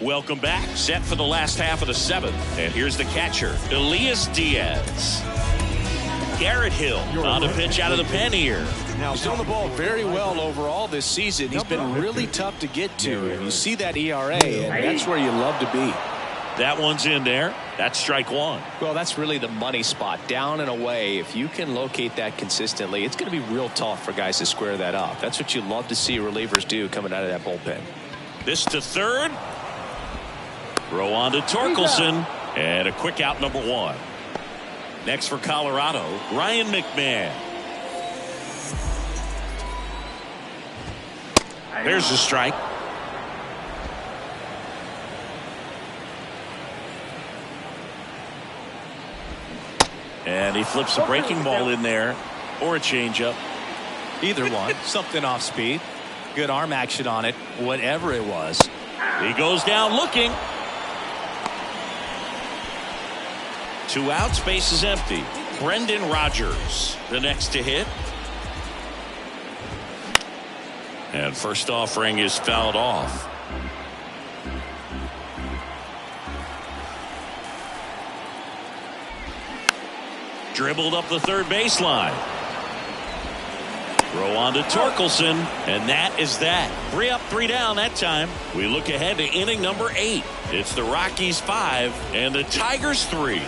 Speaker 1: Welcome back. Set for the last half of the 7th. And here's the catcher, Elias Diaz. Garrett Hill on a pitch out of the pen here.
Speaker 2: He's thrown the ball very well overall this season. He's been really tough to get to. And you see that ERA, and that's where you love to be.
Speaker 1: That one's in there. That's strike one.
Speaker 2: Well, that's really the money spot, down and away. If you can locate that consistently, it's going to be real tough for guys to square that up. That's what you love to see relievers do coming out of that bullpen.
Speaker 1: This to third. Throw on to Torkelson. And a quick out, number one. Next for Colorado, Ryan McMahon. There's the strike. And he flips a breaking ball in there, or a changeup.
Speaker 2: Either one. Something off speed. Good arm action on it. Whatever it was.
Speaker 1: He goes down looking. 2 outs, base is empty. Brendan Rodgers, the next to hit. And first offering is fouled off. Dribbled up the third baseline. Throw on to Torkelson, and that is that. 3 up, 3 down that time. We look ahead to inning number 8. It's the Rockies 5 and the Tigers 3.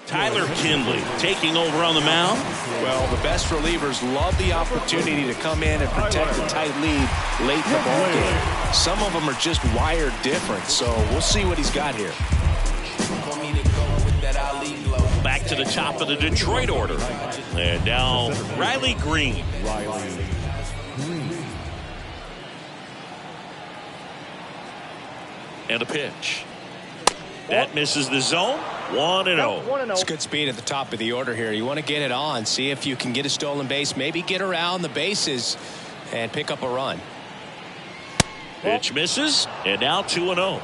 Speaker 1: Tyler Kinley taking over on the mound.
Speaker 2: Well, the best relievers love the opportunity to come in and protect a tight lead late in the ball game. Some of them are just wired different, so we'll see what he's got here.
Speaker 1: Back to the top of the Detroit order. And now Riley Green. And a pitch. That misses the zone. 1-0.
Speaker 2: It's good speed at the top of the order here. You want to get it on, see if you can get a stolen base, maybe get around the bases and pick up a run.
Speaker 1: Pitch misses, and now 2-0.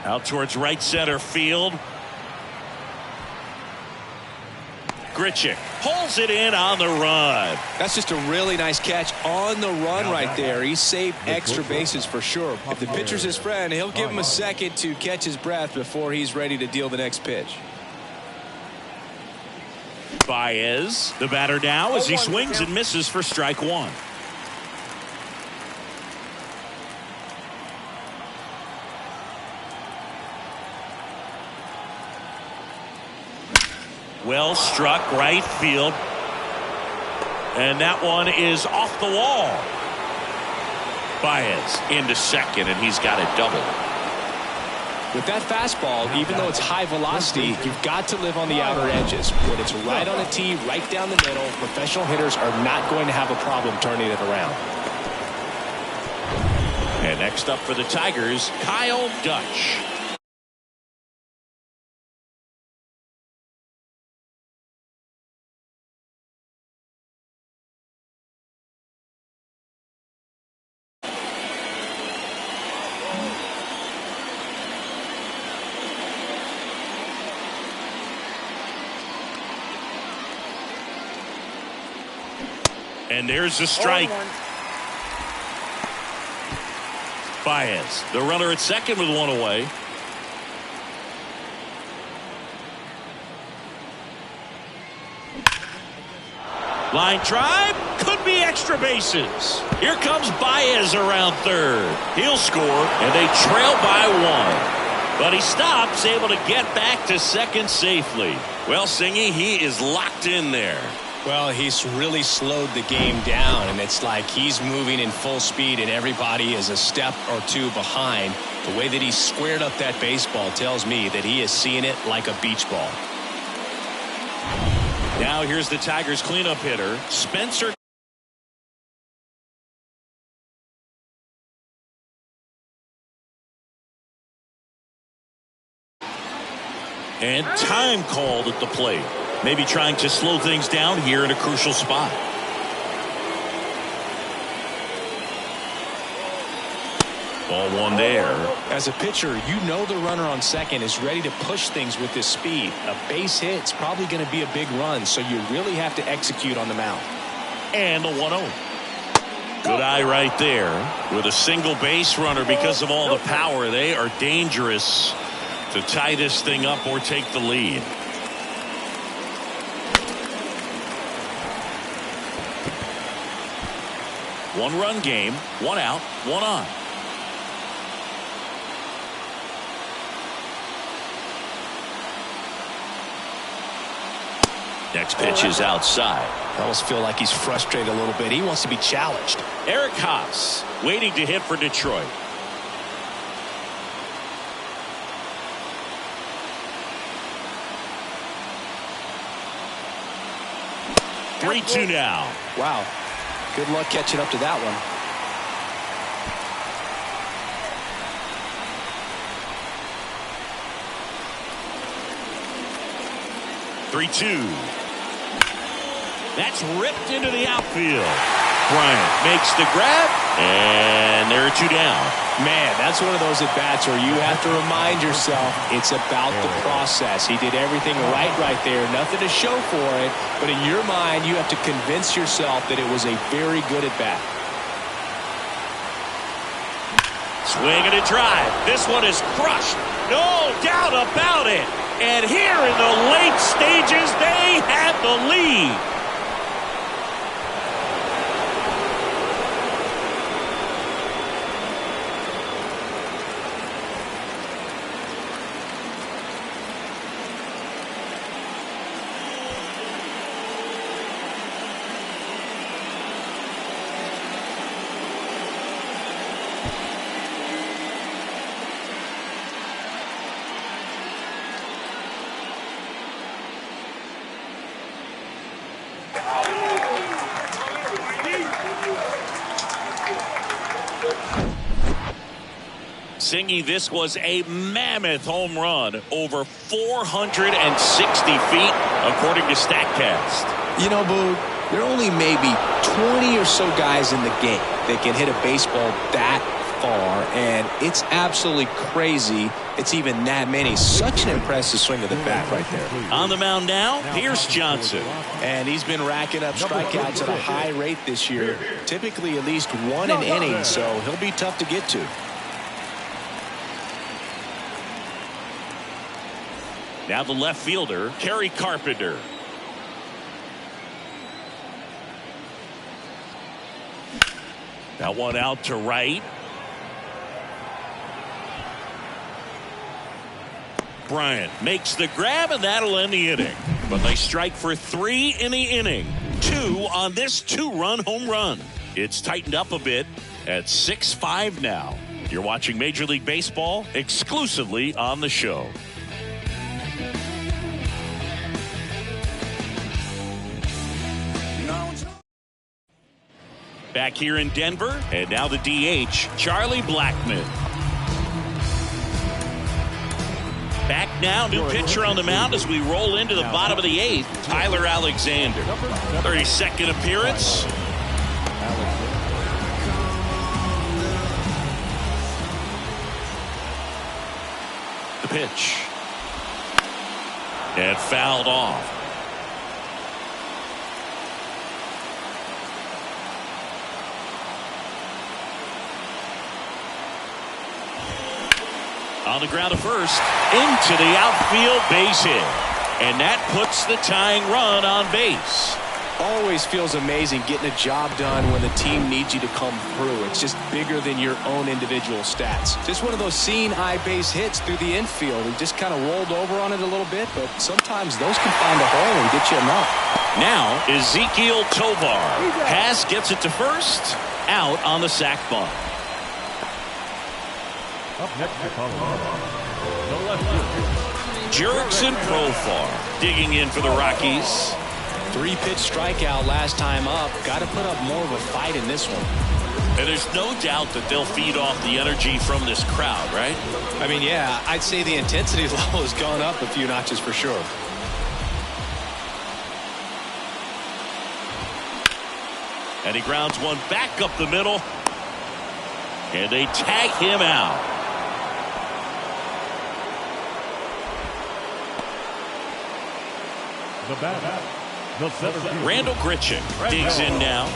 Speaker 1: Out towards right center field. Grichuk pulls it in on the run.
Speaker 2: That's just a really nice catch on the run right there. He saved extra bases for sure. If the pitcher's his friend, he'll give him a second to catch his breath before he's ready to deal the next pitch.
Speaker 1: Baez, the batter now, as he swings and misses for strike one. Well struck, right field. And that one is off the wall. Baez into second, and he's got it double.
Speaker 2: With that fastball, even though it's high velocity, you've got to live on the outer edges. When it's right on a tee, right down the middle, professional hitters are not going to have a problem turning it around.
Speaker 1: And next up for the Tigers, Kyle Dutch. And there's the strike. Baez, the runner at second with one away. Line drive, could be extra bases. Here comes Baez around third. He'll score, and they trail by one. But he stops, able to get back to second safely. Well, Singy, he is locked in there.
Speaker 2: Well, he's really slowed the game down, and it's like he's moving in full speed and everybody is a step or two behind. The way that he squared up that baseball tells me that he is seeing it like a beach ball.
Speaker 1: Now here's the Tigers cleanup hitter, Spencer. And time called at the plate. Maybe trying to slow things down here in a crucial spot. Ball one there.
Speaker 2: As a pitcher, you know the runner on second is ready to push things with this speed. A base hit's probably going to be a big run, so you really have to execute on the mound.
Speaker 1: And the 1-0. Good eye right there. With a single base runner, because of all the power, they are dangerous to tie this thing up or take the lead. One-run game, one out, one on. Next pitch is outside.
Speaker 2: I almost feel like he's frustrated a little bit. He wants to be challenged.
Speaker 1: Eric Haas waiting to hit for Detroit. Three-two now.
Speaker 2: Wow. Good luck catching up to that one.
Speaker 1: Three-two. That's ripped into the outfield. Bryant makes the grab, and there are two down.
Speaker 2: Man, that's one of those at-bats where you have to remind yourself it's about the process. He did everything right there. Nothing to show for it, but in your mind, you have to convince yourself that it was a very good at-bat.
Speaker 1: Swing and a drive. This one is crushed. No doubt about it. And here in the late stages, they have the lead. Singy, this was a mammoth home run, over 460 feet, according to StatCast.
Speaker 2: You know, Boo, there are only maybe 20 or so guys in the game that can hit a baseball that far, and it's absolutely crazy it's even that many. Such an impressive swing of the bat right there.
Speaker 1: On the mound now, Pierce Johnson.
Speaker 2: And he's been racking up strikeouts at a high rate this year, typically at least one an inning, so he'll be tough to get to.
Speaker 1: Now the left fielder, Kerry Carpenter. That one out to right. Bryant makes the grab, and that'll end the inning. But they strike for 3 in the inning. 2 on this 2-run home run. It's tightened up a bit at 6-5 now. You're watching Major League Baseball exclusively on the show. Back here in Denver, and now the DH, Charlie Blackmon. Back now, new pitcher on the mound as we roll into the bottom of the 8th, Tyler Alexander. 32nd appearance. The pitch. And fouled off. On the ground to first, into the outfield, base hit. And that puts the tying run on base.
Speaker 2: Always feels amazing getting a job done when the team needs you to come through. It's just bigger than your own individual stats. Just one of those seeing eye base hits through the infield. He just kind of rolled over on it a little bit, but sometimes those can find a hole and get you a knock.
Speaker 1: Now Ezekiel Tovar. Pass gets it to first, out on the sac bunt.
Speaker 3: Up next to Colorado, the left fielder,
Speaker 1: Jurickson Profar digging in for the Rockies.
Speaker 2: 3-pitch strikeout last time up. Got to put up more of a fight in this one.
Speaker 1: And there's no doubt that they'll feed off the energy from this crowd, right?
Speaker 2: I mean, yeah, I'd say the intensity level has gone up a few notches for sure. And
Speaker 1: he grounds one back up the middle. And they tag him out.
Speaker 3: The bat, the center fielder,
Speaker 1: Randall Grichuk digs in now.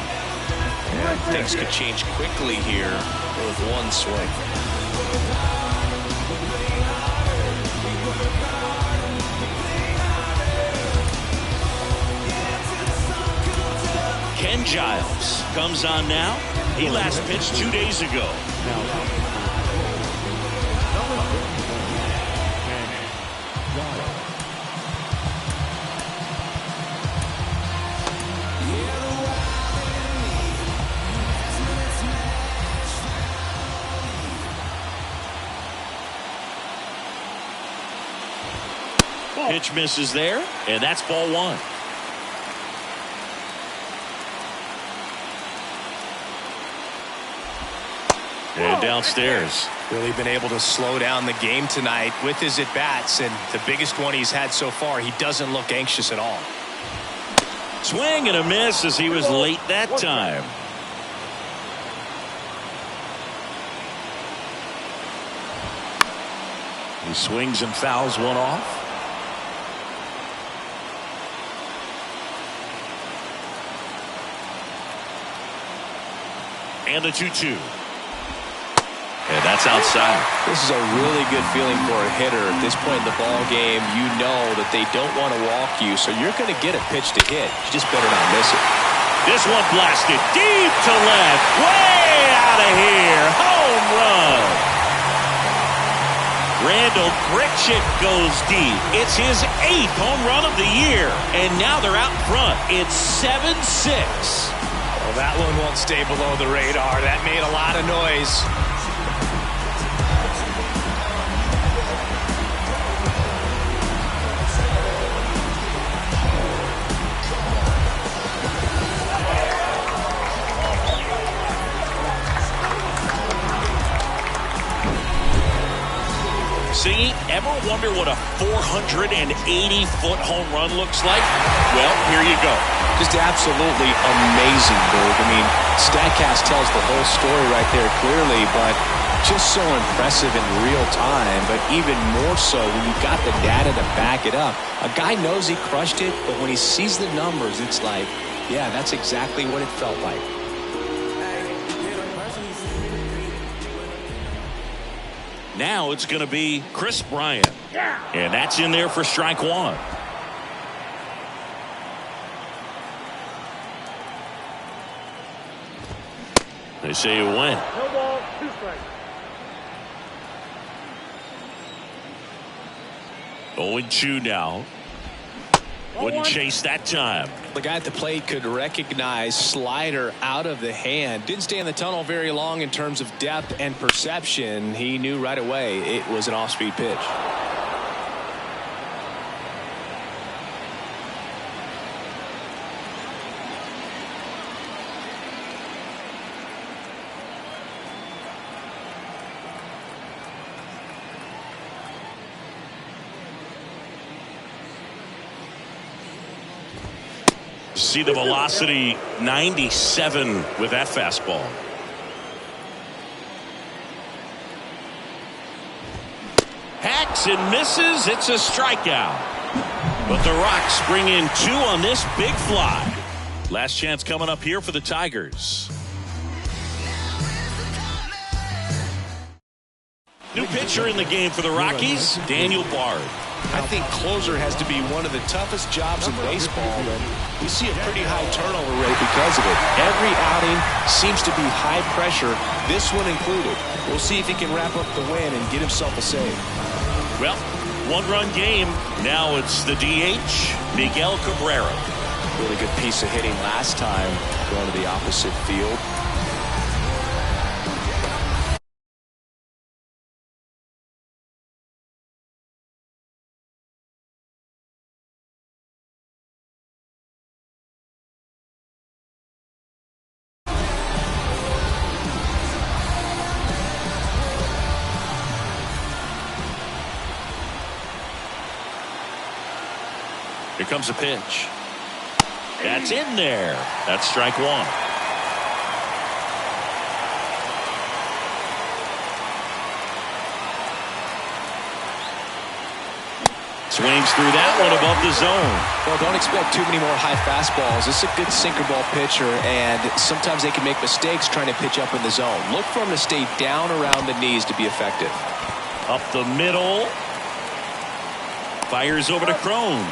Speaker 2: And things could change quickly here with one swing.
Speaker 1: Ken Giles comes on now. He last pitched 2 days ago. Pitch misses there, and that's ball one. And downstairs.
Speaker 2: Really been able to slow down the game tonight with his at-bats, and the biggest one he's had so far, he doesn't look anxious at all.
Speaker 1: Swing and a miss as he was late that time. He swings and fouls one off. And a 2-2. And that's outside.
Speaker 2: This is a really good feeling for a hitter. At this point in the ball game, you know that they don't want to walk you, so you're going to get a pitch to hit. You just better not miss it.
Speaker 1: This one blasted deep to left. Way out of here. Home run. Randall Grichuk goes deep. It's his 8th home run of the year. And now they're out in front. It's 7-6.
Speaker 2: Well, that one won't stay below the radar. That made a lot of noise.
Speaker 1: See, ever wonder what a 480-foot home run looks like? Well, here you go.
Speaker 2: Just absolutely amazing, Berg. I mean, StatCast tells the whole story right there clearly, but just so impressive in real time, but even more so when you've got the data to back it up. A guy knows he crushed it, but when he sees the numbers, it's like, yeah, that's exactly what it felt like.
Speaker 1: Now it's going to be Chris Bryant. And that's in there for strike one. They say it went.
Speaker 4: No ball, 2 strikes.
Speaker 1: 0-2 now. Wouldn't chase that time.
Speaker 2: The guy at the plate could recognize slider out of the hand. Didn't stay in the tunnel very long in terms of depth and perception. He knew right away it was an off-speed pitch.
Speaker 1: See the velocity, 97 with that fastball. Hacks and misses. It's a strikeout. But the Rocks bring in 2 on this big fly. Last chance coming up here for the Tigers. New pitcher in the game for the Rockies, Daniel Bard.
Speaker 2: I think closer has to be one of the toughest jobs in baseball, and we see a pretty high turnover rate because of it. Every outing seems to be high pressure, this one included. We'll see if he can wrap up the win and get himself a save.
Speaker 1: Well, 1-run game. Now it's the DH, Miguel Cabrera.
Speaker 2: Really good piece of hitting last time, going to the opposite field.
Speaker 1: Here comes a pitch. That's in there. That's strike one. Swings through that one above the zone.
Speaker 2: Well, don't expect too many more high fastballs. This is a good sinker ball pitcher, and sometimes they can make mistakes trying to pitch up in the zone. Look for him to stay down around the knees to be effective.
Speaker 1: Up the middle. Fires over to Crone.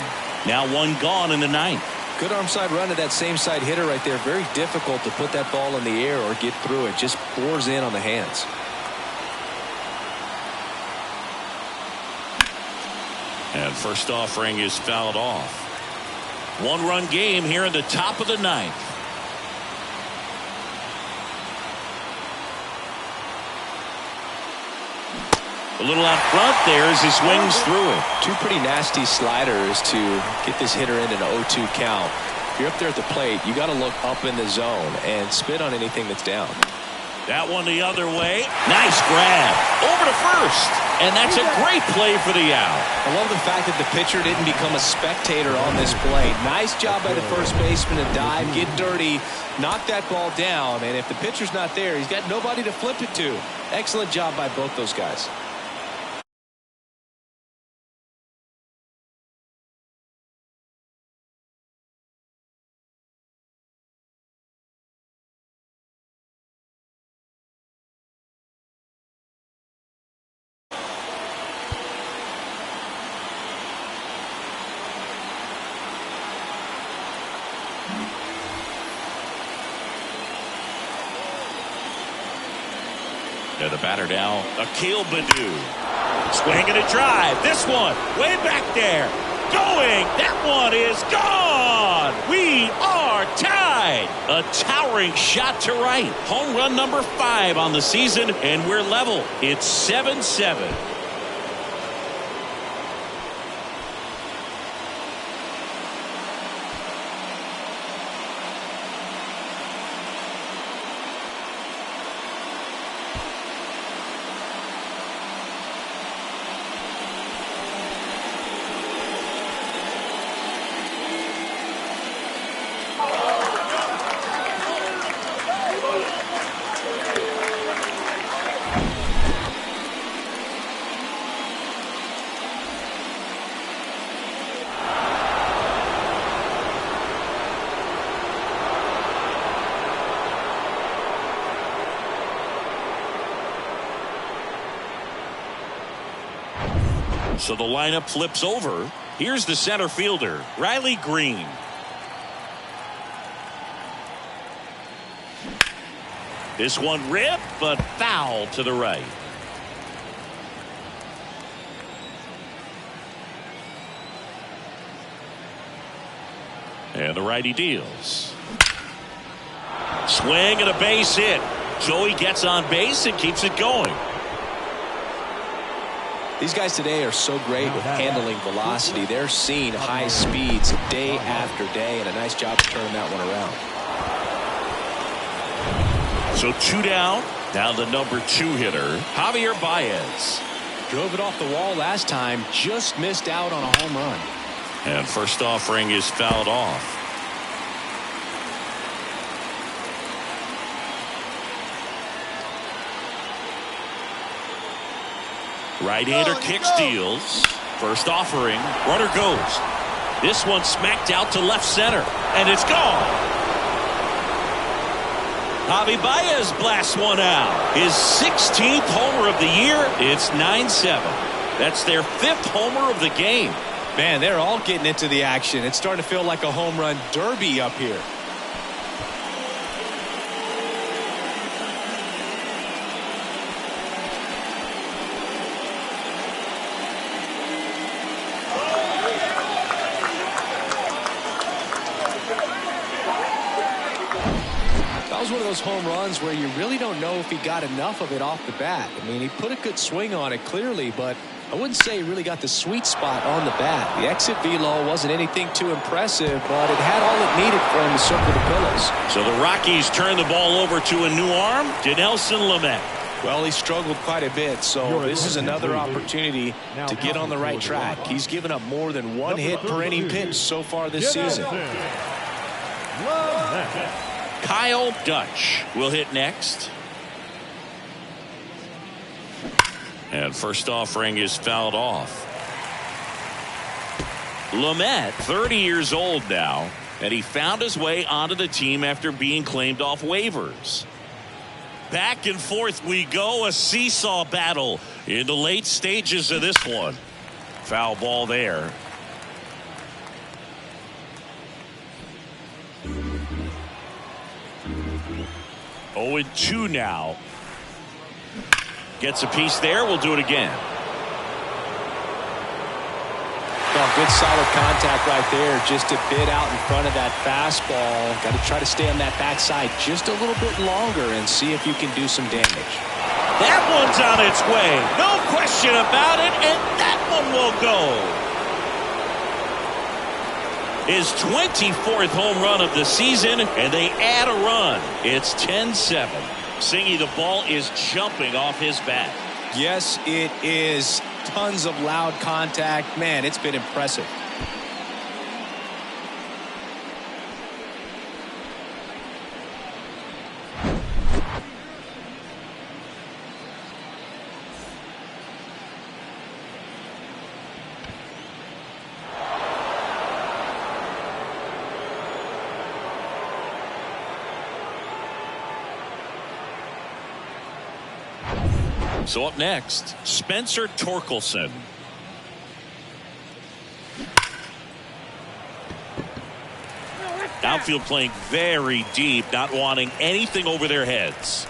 Speaker 1: Now one gone in the ninth.
Speaker 2: Good arm side run to that same side hitter right there. Very difficult to put that ball in the air or get through it. Just pours in on the hands.
Speaker 1: And first offering is fouled off. One-run game here in the top of the ninth. A little out front there as he swings through it.
Speaker 2: Two pretty nasty sliders to get this hitter in an 0-2 count. If you're up there at the plate, you got to look up in the zone and spit on anything that's down.
Speaker 1: That one the other way. Nice grab. Over to first. And that's a great play for the out.
Speaker 2: I love the fact that the pitcher didn't become a spectator on this play. Nice job by the first baseman to dive, get dirty, knock that ball down. And if the pitcher's not there, he's got nobody to flip it to. Excellent job by both those guys.
Speaker 1: They're the batter now, Akil Baddoo. Swinging a drive. This one way back there. Going. That one is gone. We are tied. A towering shot to right. Home run number 5 on the season, and we're level. It's 7-7. So the lineup flips over. Here's the center fielder, Riley Green. This one ripped, but foul to the right. And the righty deals. Swing and a base hit. Joey gets on base and keeps it going.
Speaker 2: These guys today are so great with handling velocity. They're seeing high speeds day after day, and a nice job of turning that one around.
Speaker 1: So 2 down. Now the number 2 hitter, Javier Baez.
Speaker 2: Drove it off the wall last time, just missed out on a home run.
Speaker 1: And first offering is fouled off. Right-hander kicks, deals. First offering. Runner goes. This one smacked out to left center. And it's gone. Javi Baez blasts one out. His 16th homer of the year. It's 9-7. That's their 5th homer of the game.
Speaker 2: Man, they're all getting into the action. It's starting to feel like a home run derby up here. One of those home runs where you really don't know if he got enough of it off the bat. I mean, he put a good swing on it clearly, but I wouldn't say he really got the sweet spot on the bat. The exit velo wasn't anything too impressive, but it had all it needed for him to circle the pillows.
Speaker 1: So the Rockies turn the ball over to a new arm, Dinelson Lamet.
Speaker 2: Well, he struggled quite a bit, so this is another opportunity to get on the right track. He's given up more than 1 hit per inning pitch so far this season.
Speaker 1: Kyle Dutch will hit next. And first offering is fouled off. Lamet, 30 years old now, and he found his way onto the team after being claimed off waivers. Back and forth we go, a seesaw battle in the late stages of this one. Foul ball there. 0-2 now. Gets a piece there. We'll do it again.
Speaker 2: Oh, good solid contact right there. Just a bit out in front of that fastball. Got to try to stay on that backside just a little bit longer and see if you can do some damage.
Speaker 1: That one's on its way. No question about it. And that one will go. His 24th home run of the season, and they add a run. It's 10-7. Singy, the ball is jumping off his bat.
Speaker 2: Yes, it is. Tons of loud contact. Man, it's been impressive.
Speaker 1: So up next, Spencer Torkelson. Outfield playing very deep, not wanting anything over their heads.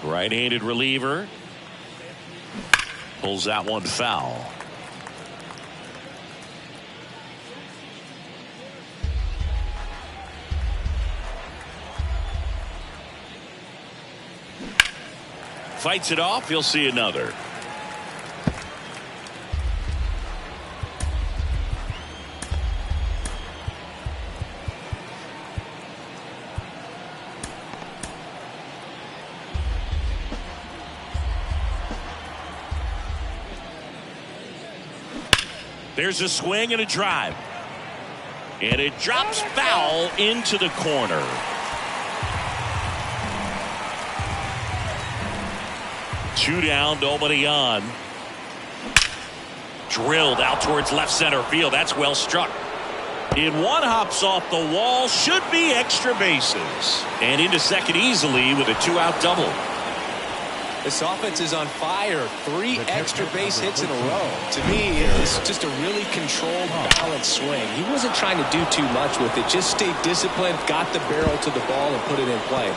Speaker 1: Right-handed reliever. Pulls that one foul. Fights it off. He'll see another. There's a swing and a drive. And it drops foul into the corner. Two down, nobody on. Drilled out towards left center field. That's well struck. In one, hops off the wall. Should be extra bases. And into second easily with a 2-out double.
Speaker 2: This offense is on fire. 3 extra base hits in a row. To me, it's just a really controlled, balanced swing. He wasn't trying to do too much with it. Just stayed disciplined, got the barrel to the ball, and put it in play.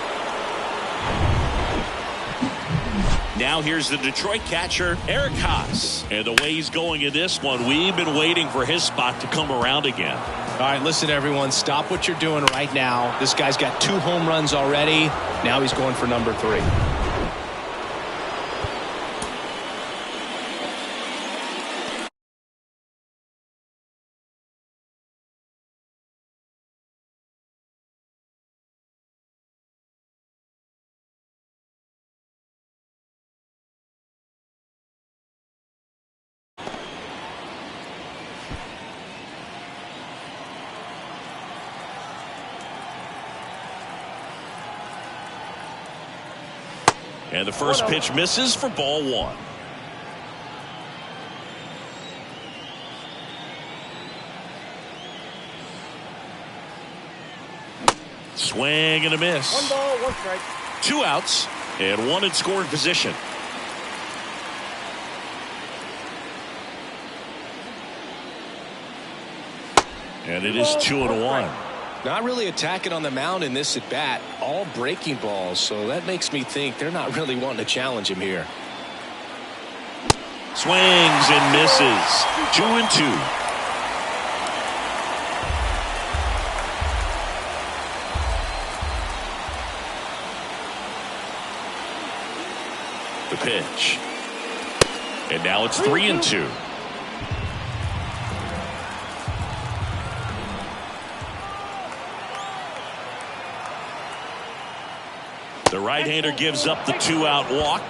Speaker 1: Now here's the Detroit catcher, Eric Haas. And the way he's going in this one, we've been waiting for his spot to come around again.
Speaker 2: All right, listen, everyone. Stop what you're doing right now. This guy's got 2 home runs already. Now he's going for number 3.
Speaker 1: And the first pitch misses for ball 1. Swing and a miss.
Speaker 4: 1 ball, 1 strike.
Speaker 1: 2 outs and 1 in scoring position. And it is 2-1.
Speaker 2: Not really attacking on the mound in this at bat. All breaking balls, so that makes me think they're not really wanting to challenge him here.
Speaker 1: Swings and misses. 2-2. The pitch. And now it's 3-2. The right-hander gives up the 2-out walk.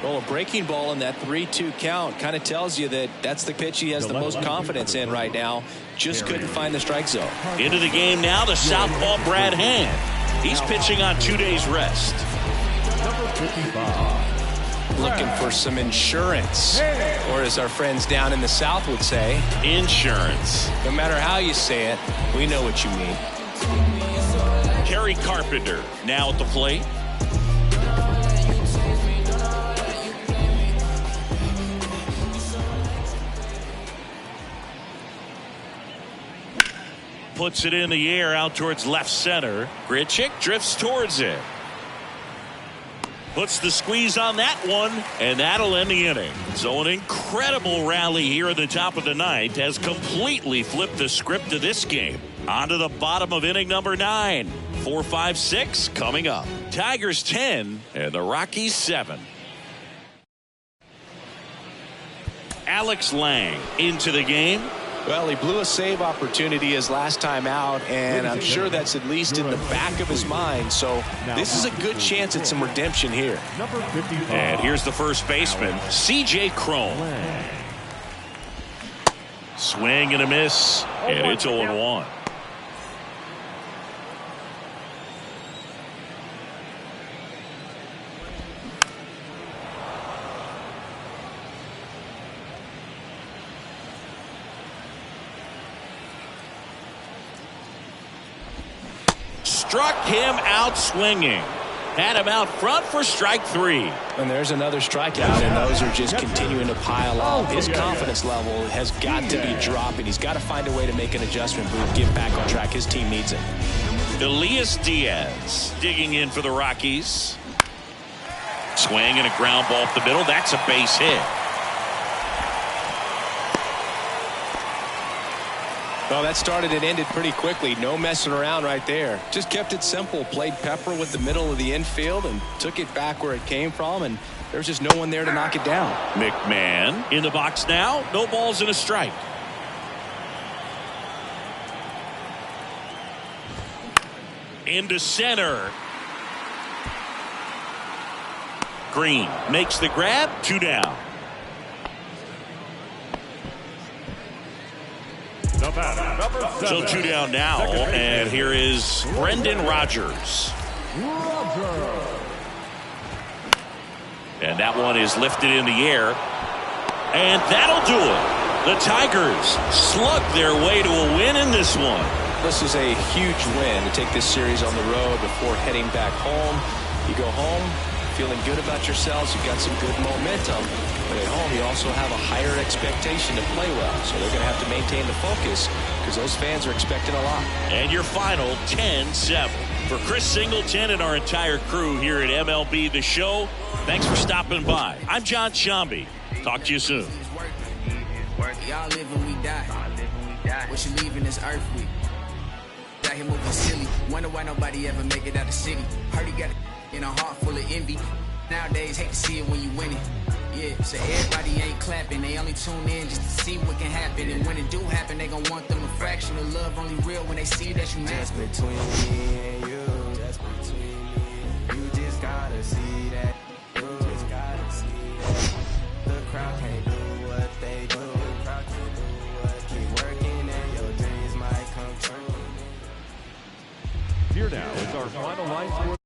Speaker 2: Well, a breaking ball in that 3-2 count kind of tells you that that's the pitch he has the most confidence in right now. Just couldn't find the strike zone.
Speaker 1: Into the game now, the southpaw Brad Hand. He's pitching on 2 days rest.
Speaker 3: Number 55.
Speaker 2: Looking for some insurance, or as our friends down in the South would say,
Speaker 1: Insurance.
Speaker 2: no matter how you say it, we know what you mean.
Speaker 1: Kerry Carpenter now at the plate. Puts it in the air out towards left center. Grichuk drifts towards it. Puts the squeeze on that one, and that'll end the inning. So an incredible rally here at the top of the ninth has completely flipped the script of this game. On to the bottom of inning number 9. 4, 5, 6 coming up. Tigers 10 and the Rockies 7. Alex Lang into the game.
Speaker 2: Well, he blew a save opportunity his last time out, and I'm sure that's at least in the back of his mind. So this is a good chance at some redemption here.
Speaker 3: Number 55.
Speaker 1: And here's the first baseman, C.J. Cron. Swing and a miss, and it's 0-1. Struck him out swinging. Had him out front for strike 3.
Speaker 2: And there's another strikeout, and those are just continuing to pile up. His confidence level has got to be dropping. He's got to find a way to make an adjustment move, get back on track. His team needs him.
Speaker 1: Elias Diaz digging in for the Rockies. Swing and a ground ball up the middle. That's a base hit.
Speaker 2: Well, that started and ended pretty quickly. No messing around right there. Just kept it simple. Played Pepper with the middle of the infield and took it back where it came from, and there's just no one there to knock it down.
Speaker 1: McMahon in the box now. No balls and a strike. Into center. Green makes the grab. 2 down. So 2 down now, and here is Brendan Rodgers. And that one is lifted in the air, and that'll do it. The Tigers slug their way to a win in this one.
Speaker 2: This is a huge win to take this series on the road before heading back home. You go home feeling good about yourselves. You've got some good momentum. But at home, you also have a higher expectation to play well. So they're going to have to maintain the focus because those fans are expecting a lot.
Speaker 1: And your final 10-7. For Chris Singleton and our entire crew here at MLB The Show, thanks for stopping by. I'm John Shambi. Talk to you soon.
Speaker 6: Y'all live and we die. What you leaving this earth with? Got him moving silly. Wonder why nobody ever make it out the city. Heard he got it in a heart full of envy. Nowadays, hate to see it when you win it. Yeah, so everybody ain't clapping. They only tune in just to see what can happen. And when it do happen, they gon' want them a fraction of love. Only real when they see that you
Speaker 5: Just between me and you. Just between me. You just gotta see that. You just gotta see that. The crowd can't do what they do. The crowd can't do what. Keep working and your dreams might come true.
Speaker 3: Here now is our final line score.